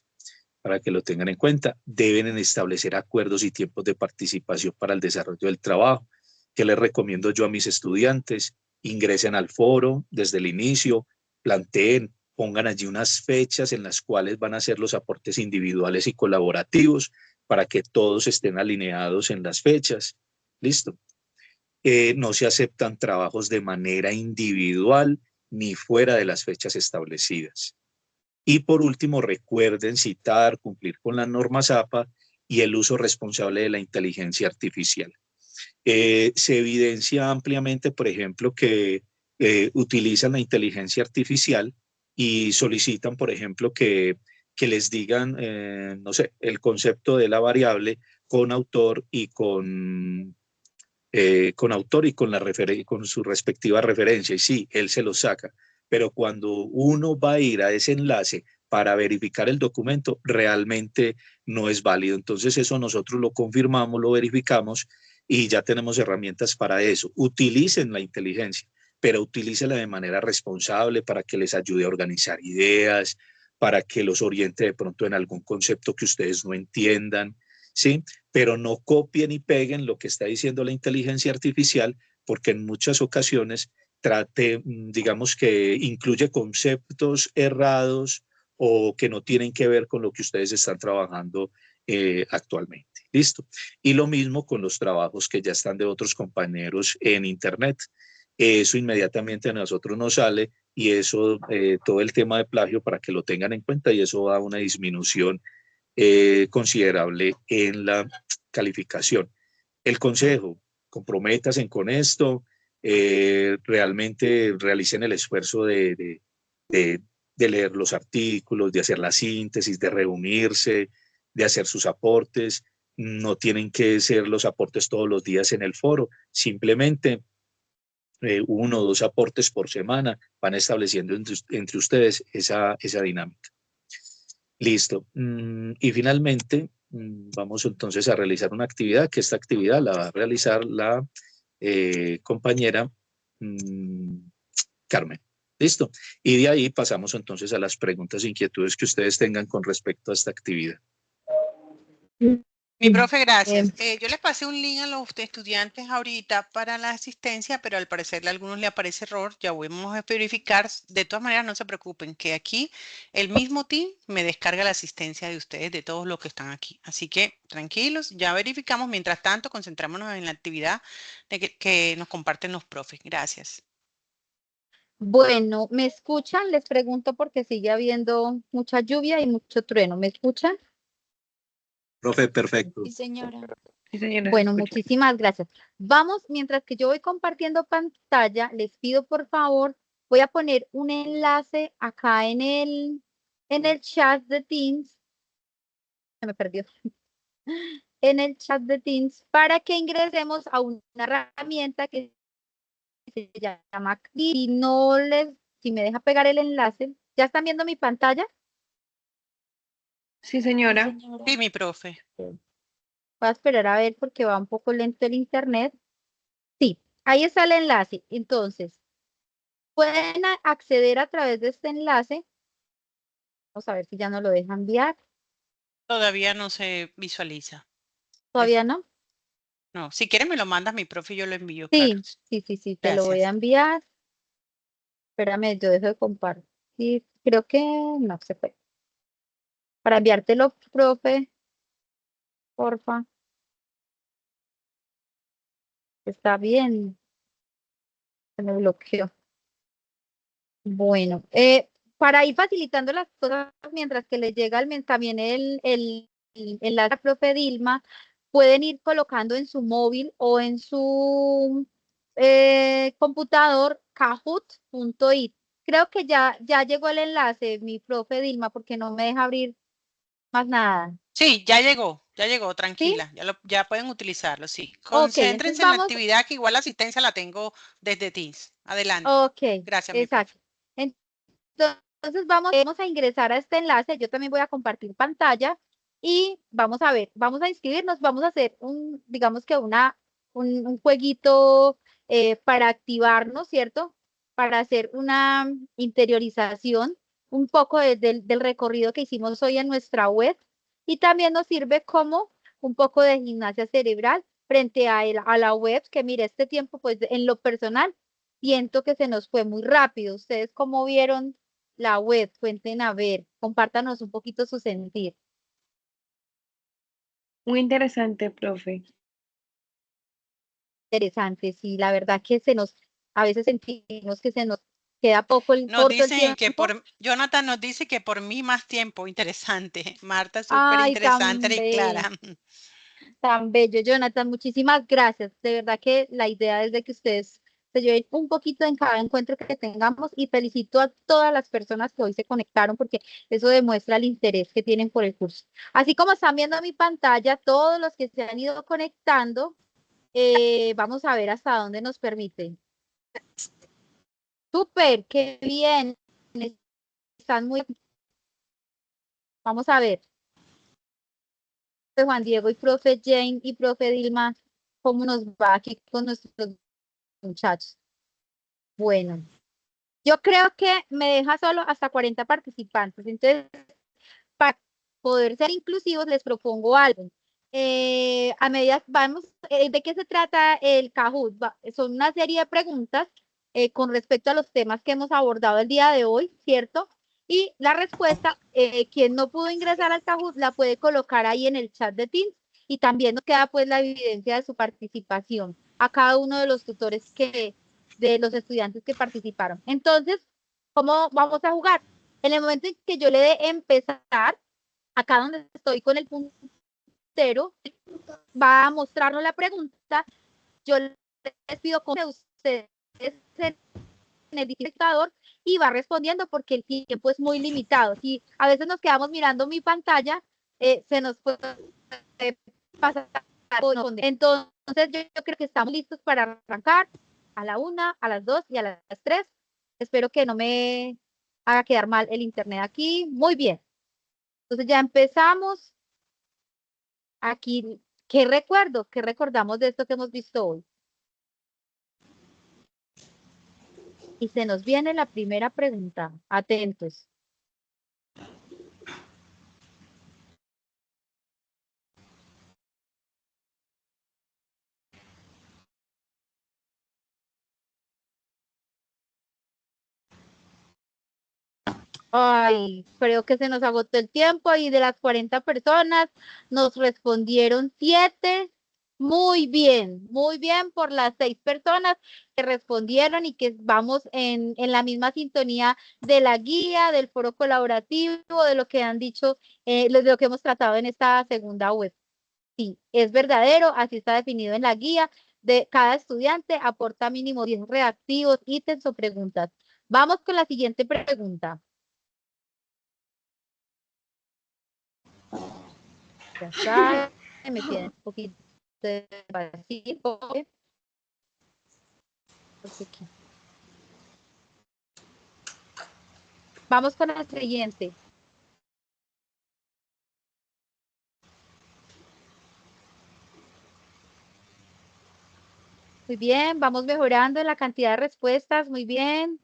Para que lo tengan en cuenta, deben establecer acuerdos y tiempos de participación para el desarrollo del trabajo. ¿Qué les recomiendo yo a mis estudiantes? Ingresen al foro desde el inicio, planteen, pongan allí unas fechas en las cuales van a hacer los aportes individuales y colaborativos para que todos estén alineados en las fechas. ¿Listo? No se aceptan trabajos de manera individual ni fuera de las fechas establecidas. Y por último, recuerden citar, cumplir con las normas APA y el uso responsable de la inteligencia artificial. Se evidencia ampliamente, por ejemplo, que utilizan la inteligencia artificial y solicitan, por ejemplo, que les digan, no sé, el concepto de la variable con autor y con autor y con, con su respectiva referencia. Y sí, él se lo saca. Pero cuando uno va a ir a ese enlace para verificar el documento, realmente no es válido. Entonces eso nosotros lo confirmamos, lo verificamos y ya tenemos herramientas para eso. Utilicen la inteligencia, pero utilícela de manera responsable para que les ayude a organizar ideas, para que los oriente de pronto en algún concepto que ustedes no entiendan, ¿sí? Pero no copien y peguen lo que está diciendo la inteligencia artificial, porque en muchas ocasiones digamos que incluye conceptos errados o que no tienen que ver con lo que ustedes están trabajando actualmente. ¿Listo? Y lo mismo con los trabajos que ya están de otros compañeros en Internet. Eso inmediatamente a nosotros nos sale y eso, todo el tema de plagio para que lo tengan en cuenta y eso da una disminución considerable en la calificación. El consejo, comprométanse con esto, realmente realicen el esfuerzo de leer los artículos, de hacer la síntesis, de reunirse, de hacer sus aportes. No tienen que ser los aportes todos los días en el foro, simplemente 1 o 2 aportes por semana van estableciendo entre ustedes esa dinámica. Listo. Y finalmente, vamos entonces a realizar una actividad, que esta actividad la va a realizar la compañera Carmen. Listo. Y de ahí pasamos entonces a las preguntas e inquietudes que ustedes tengan con respecto a esta actividad. Mi profe, gracias. Yo les pasé un link a los estudiantes ahorita para la asistencia, pero al parecer a algunos le aparece error. Ya vamos a verificar. De todas maneras, no se preocupen, que aquí el mismo team me descarga la asistencia de ustedes, de todos los que están aquí. Así que tranquilos, ya verificamos. Mientras tanto, concentrémonos en la actividad que nos comparten los profes. Gracias. Bueno, ¿me escuchan? Les pregunto porque sigue habiendo mucha lluvia y mucho trueno. ¿Me escuchan? Profe, perfecto. Sí, señora. Sí, señora, se Bueno, escucha. muchísimas gracias. Vamos, mientras que yo voy compartiendo pantalla, les pido por favor, voy a poner un enlace acá en el chat de Teams. Se me perdió. En el chat de Teams para que ingresemos a una herramienta que se llama y no les, si me deja pegar el enlace, ¿ya están viendo mi pantalla? Sí, señora. Sí, mi profe. Voy a esperar a ver porque va un poco lento el internet. Sí, ahí está el enlace. Entonces, pueden acceder a través de este enlace. Vamos a ver si ya no lo dejan enviar. Todavía no se visualiza. ¿Todavía no? No, si quieren me lo mandas mi profe y yo lo envío, Sí, claro. sí, te lo voy a Gracias. enviar. Espérame, yo dejo de compartir. Creo que no se puede. Para enviártelo, profe, porfa. Está bien. Se me bloqueó. Bueno, para ir facilitando las cosas mientras que les llega también el enlace a profe Dilma, pueden ir colocando en su móvil o en su computador kahoot.it. Creo que ya llegó el enlace, mi profe Dilma, porque no me deja abrir más nada. Sí, ya llegó, ¿Sí? tranquila, ya pueden utilizarlo, sí. Ok, entonces Concéntrense en la vamos. actividad, que igual la asistencia la tengo desde Teams. Adelante. Ok, Gracias, mi profe. exacto. Entonces vamos a ingresar a este enlace. Yo también voy a compartir pantalla y vamos a ver, vamos a inscribirnos, vamos a hacer digamos que un jueguito para activarnos, ¿cierto? Para hacer una interiorización un poco del recorrido que hicimos hoy en nuestra web y también nos sirve como un poco de gimnasia cerebral frente a la web, que mire, este tiempo, pues en lo personal, siento que se nos fue muy rápido. ¿Ustedes cómo vieron la web? Cuenten a ver, compártanos un poquito su sentir. Muy interesante, profe. Interesante, sí, la verdad que a veces sentimos que se nos queda Nos corto el dicen que tiempo. Jonathan nos dice que por mí más tiempo, interesante. Marta, súper Ay, interesante y clara. tan bello, Jonathan, muchísimas gracias. De verdad que la idea es de que ustedes Entonces, yo un poquito en cada encuentro que tengamos y felicito a todas las personas que hoy se conectaron porque eso demuestra el interés que tienen por el curso. Así como están viendo mi pantalla, todos los que se han ido conectando, vamos a ver hasta dónde nos permiten. Súper, qué bien. Están muy... Vamos a ver. Juan Diego y profe Jane y profe Dilma, ¿cómo nos va aquí con nuestros muchachos? Bueno, yo creo que me deja solo hasta 40 participantes. Entonces, para poder ser inclusivos, les propongo algo. A medida vamos, ¿de qué se trata el Kahoot? Son una serie de preguntas con respecto a los temas que hemos abordado el día de hoy, ¿cierto? Y la respuesta, quien no pudo ingresar al Kahoot, la puede colocar ahí en el chat de Teams y también nos queda pues la evidencia de su participación a cada uno de los tutores de los estudiantes que participaron. Entonces, ¿cómo vamos a jugar? En el momento en que yo le dé empezar, acá donde estoy con el puntero, va a mostrarnos la pregunta. Yo les pido que ustedes en el dictador y va respondiendo porque el tiempo es muy limitado. Si a veces nos quedamos mirando mi pantalla, se nos puede pasar. Entonces, yo creo que estamos listos para arrancar a la 1, a las 2 y a las 3. Espero que no me haga quedar mal el internet aquí. Muy bien. Entonces ya empezamos. Aquí, ¿qué recuerdo? ¿Qué recordamos de esto que hemos visto hoy? Y se nos viene la primera pregunta. Atentos. Ay, creo que se nos agotó el tiempo y de las 40 personas nos respondieron 7. Muy bien por las 6 personas que respondieron y que vamos en la misma sintonía de la guía, del foro colaborativo, de lo que han dicho, de lo que hemos tratado en esta segunda web. Sí, es verdadero, así está definido en la guía. De cada estudiante aporta mínimo 10 reactivos, ítems o preguntas. Vamos con la siguiente pregunta. Ya está, me tiene un poquito de vacío. Vamos con la siguiente. Muy bien, vamos mejorando en la cantidad de respuestas, muy bien.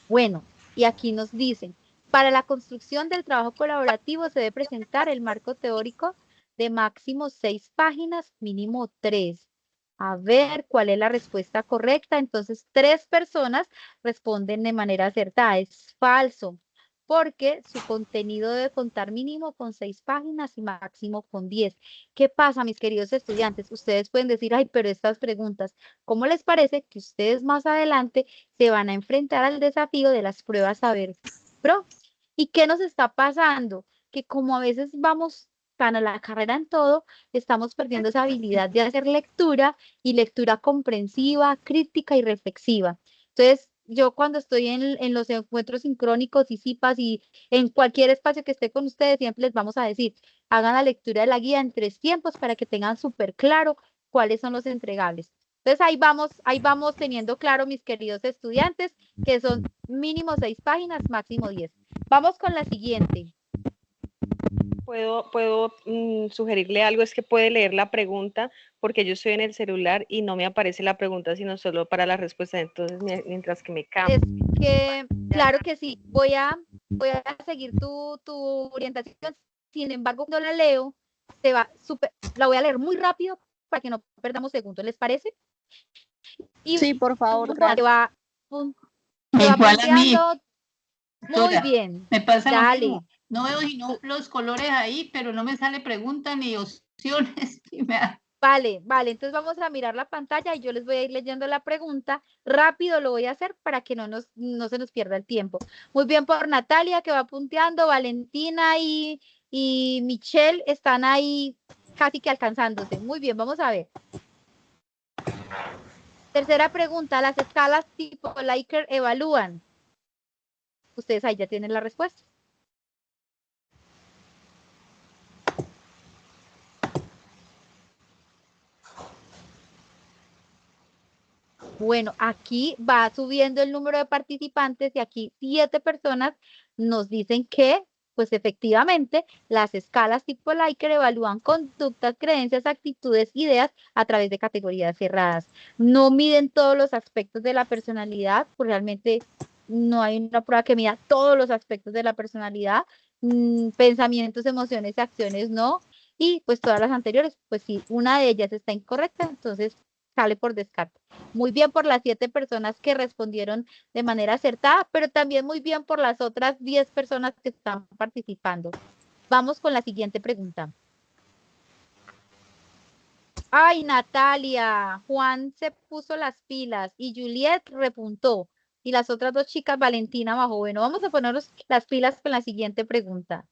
Bueno, y aquí nos dicen, para la construcción del trabajo colaborativo se debe presentar el marco teórico de máximo 6 páginas, mínimo 3. A ver cuál es la respuesta correcta. Entonces, 3 personas responden de manera acertada. Es falso, porque su contenido debe contar mínimo con 6 páginas y máximo con 10. ¿Qué pasa, mis queridos estudiantes? Ustedes pueden decir, ay, pero estas preguntas, ¿cómo les parece que ustedes más adelante se van a enfrentar al desafío de las pruebas saber pro? ¿Y qué nos está pasando? Que como a veces vamos tan a la carrera en todo, estamos perdiendo esa habilidad de hacer lectura y lectura comprensiva, crítica y reflexiva. Entonces, yo cuando estoy en los encuentros sincrónicos y CIPAS y en cualquier espacio que esté con ustedes, siempre les vamos a decir, hagan la lectura de la guía en 3 tiempos para que tengan súper claro cuáles son los entregables. Entonces ahí vamos teniendo claro, mis queridos estudiantes, que son mínimo 6 páginas, máximo 10. Vamos con la siguiente. Puedo sugerirle algo, es que puede leer la pregunta, porque yo estoy en el celular y no me aparece la pregunta, sino solo para la respuesta. Entonces, mientras que me cambio. Es que, claro que sí, voy a seguir tu orientación. Sin embargo, cuando la leo, la voy a leer muy rápido para que no perdamos segundos, ¿les parece? Y Sí, por favor, gracias. te va punteando. Muy bien. Me pasa Dale. lo mismo. No veo sino los colores ahí, pero no me sale pregunta ni opciones. Vale, entonces vamos a mirar la pantalla y yo les voy a ir leyendo la pregunta. Rápido lo voy a hacer para que no se nos pierda el tiempo. Muy bien por Natalia, que va punteando. Valentina y Michelle están ahí casi que alcanzándose. Muy bien, vamos a ver. Tercera pregunta, ¿las escalas tipo Likert evalúan? Ustedes ahí ya tienen la respuesta. Bueno, aquí va subiendo el número de participantes y aquí 7 personas nos dicen que, pues efectivamente, las escalas tipo Likert evalúan conductas, creencias, actitudes, ideas a través de categorías cerradas. No miden todos los aspectos de la personalidad, pues realmente no hay una prueba que mida todos los aspectos de la personalidad, pensamientos, emociones y acciones no, y pues todas las anteriores, pues si una de ellas está incorrecta, entonces sale por descarte. Muy bien por las 7 personas que respondieron de manera acertada, pero también muy bien por las otras 10 personas que están participando. Vamos con la siguiente pregunta. Ay, Natalia, Juan se puso las pilas y Juliet repuntó. Y las otras 2 chicas, Valentina bajó. Bueno, vamos a ponernos las pilas con la siguiente pregunta.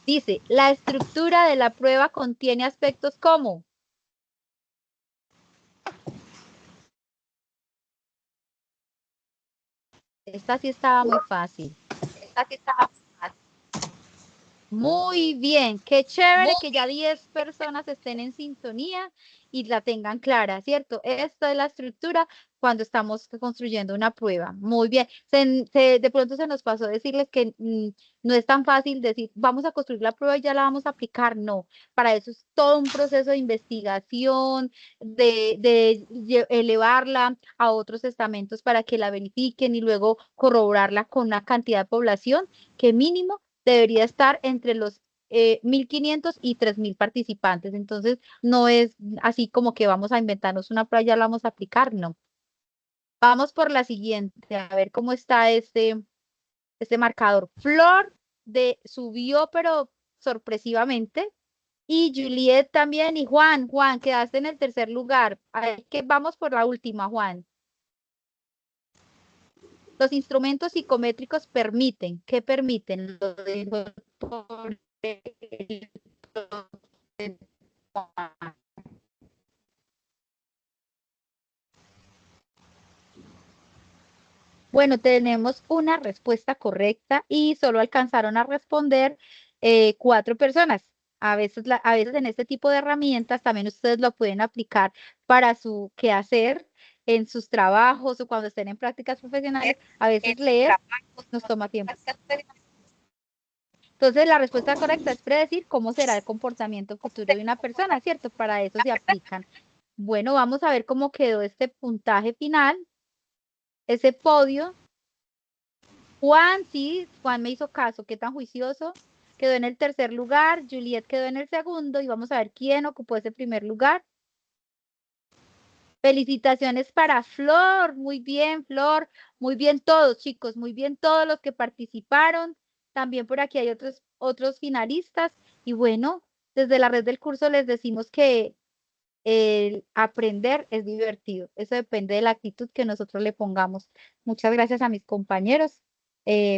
Dice, la estructura de la prueba contiene aspectos como... Esta sí estaba muy fácil. Muy bien, qué chévere que ya 10 personas estén en sintonía y la tengan clara, ¿cierto? Esta es la estructura cuando estamos construyendo una prueba. Muy bien. De pronto se nos pasó decirles que no es tan fácil decir, vamos a construir la prueba y ya la vamos a aplicar. No, para eso es todo un proceso de investigación, de elevarla a otros estamentos para que la verifiquen y luego corroborarla con una cantidad de población que mínimo debería estar entre los 1.500 y 3.000 participantes. Entonces, no es así como que vamos a inventarnos una prueba y ya la vamos a aplicar, no. Vamos por la siguiente, a ver cómo está este marcador. Flor subió, pero sorpresivamente. Y Juliet también. Y Juan, quedaste en el tercer lugar. Ahí que vamos por la última, Juan. Los instrumentos psicométricos permiten, ¿qué permiten? Lo dejo por el... Bueno, tenemos una respuesta correcta y solo alcanzaron a responder 4 personas. A veces en este tipo de herramientas también ustedes lo pueden aplicar para su quehacer en sus trabajos o cuando estén en prácticas profesionales. A veces leer nos toma tiempo. Entonces, la respuesta correcta es predecir cómo será el comportamiento futuro de una persona, ¿cierto? Para eso se aplican. Bueno, vamos a ver cómo quedó este puntaje final, ese podio. Juan, sí, Juan me hizo caso, qué tan juicioso. Quedó en el tercer lugar, Juliet quedó en el segundo y vamos a ver quién ocupó ese primer lugar. Felicitaciones para Flor, Flor, muy bien todos, chicos, muy bien todos los que participaron. También por aquí hay otros finalistas. Y bueno, desde la red del curso les decimos que el aprender es divertido. Eso depende de la actitud que nosotros le pongamos. Muchas gracias a mis compañeros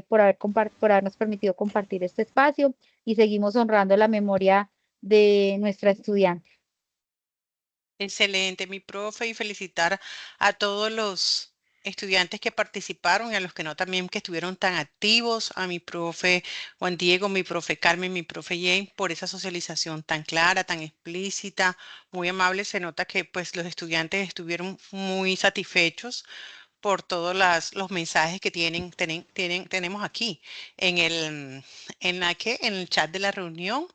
por habernos permitido compartir este espacio y seguimos honrando la memoria de nuestra estudiante. Excelente, mi profe, y felicitar a todos los estudiantes que participaron y a los que no también que estuvieron tan activos, a mi profe Juan Diego, mi profe Carmen, mi profe Jane, por esa socialización tan clara, tan explícita, muy amable. Se nota que pues los estudiantes estuvieron muy satisfechos por todos los mensajes que tenemos aquí en el chat de la reunión.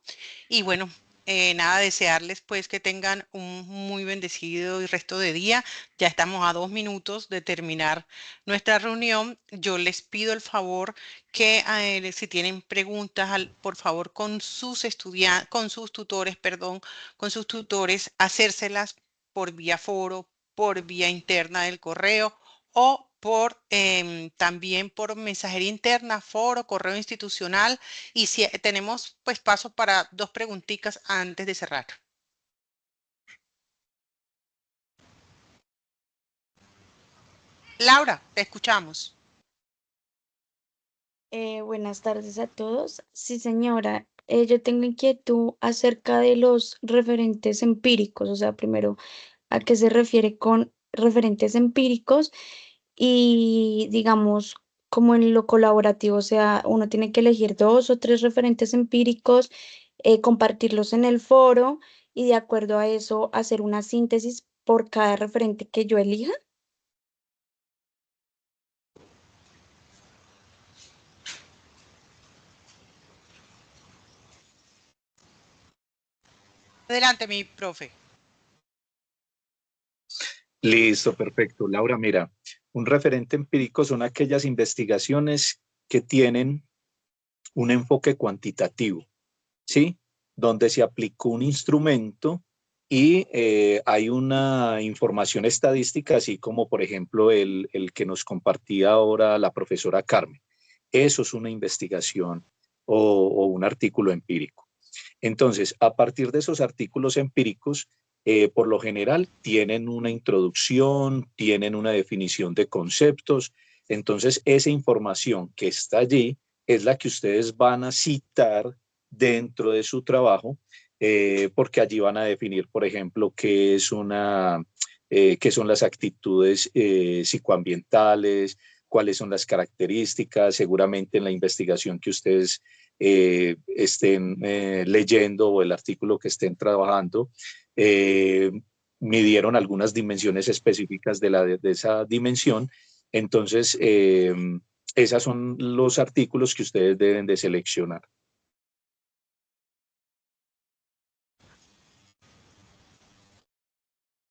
Y bueno, nada, desearles pues que tengan un muy bendecido y resto de día. Ya estamos a 2 minutos de terminar nuestra reunión. Yo les pido el favor que si tienen preguntas, por favor con sus estudiantes, con sus tutores, hacérselas por vía foro, por vía interna del correo o también por mensajería interna, foro, correo institucional. Y si tenemos pues paso para 2 preguntitas antes de cerrar. Laura, te escuchamos. Buenas tardes a todos. Sí, señora. yo tengo inquietud acerca de los referentes empíricos, o sea, primero, ¿a qué se refiere con referentes empíricos? Y digamos, como en lo colaborativo, o sea, uno tiene que elegir 2 o 3 referentes empíricos, compartirlos en el foro y de acuerdo a eso hacer una síntesis por cada referente que yo elija. Adelante, mi profe. Listo, perfecto. Laura, mira, un referente empírico son aquellas investigaciones que tienen un enfoque cuantitativo, ¿sí? Donde se aplicó un instrumento y hay una información estadística, así como por ejemplo el que nos compartía ahora la profesora Carmen. Eso es una investigación o un artículo empírico. Entonces, a partir de esos artículos empíricos, por lo general tienen una introducción, tienen una definición de conceptos. Entonces, esa información que está allí es la que ustedes van a citar dentro de su trabajo, porque allí van a definir, por ejemplo, qué son las actitudes psicoambientales, cuáles son las características, seguramente en la investigación que ustedes estén leyendo o el artículo que estén trabajando, eh, midieron algunas dimensiones específicas de esa dimensión. Entonces, esos son los artículos que ustedes deben de seleccionar.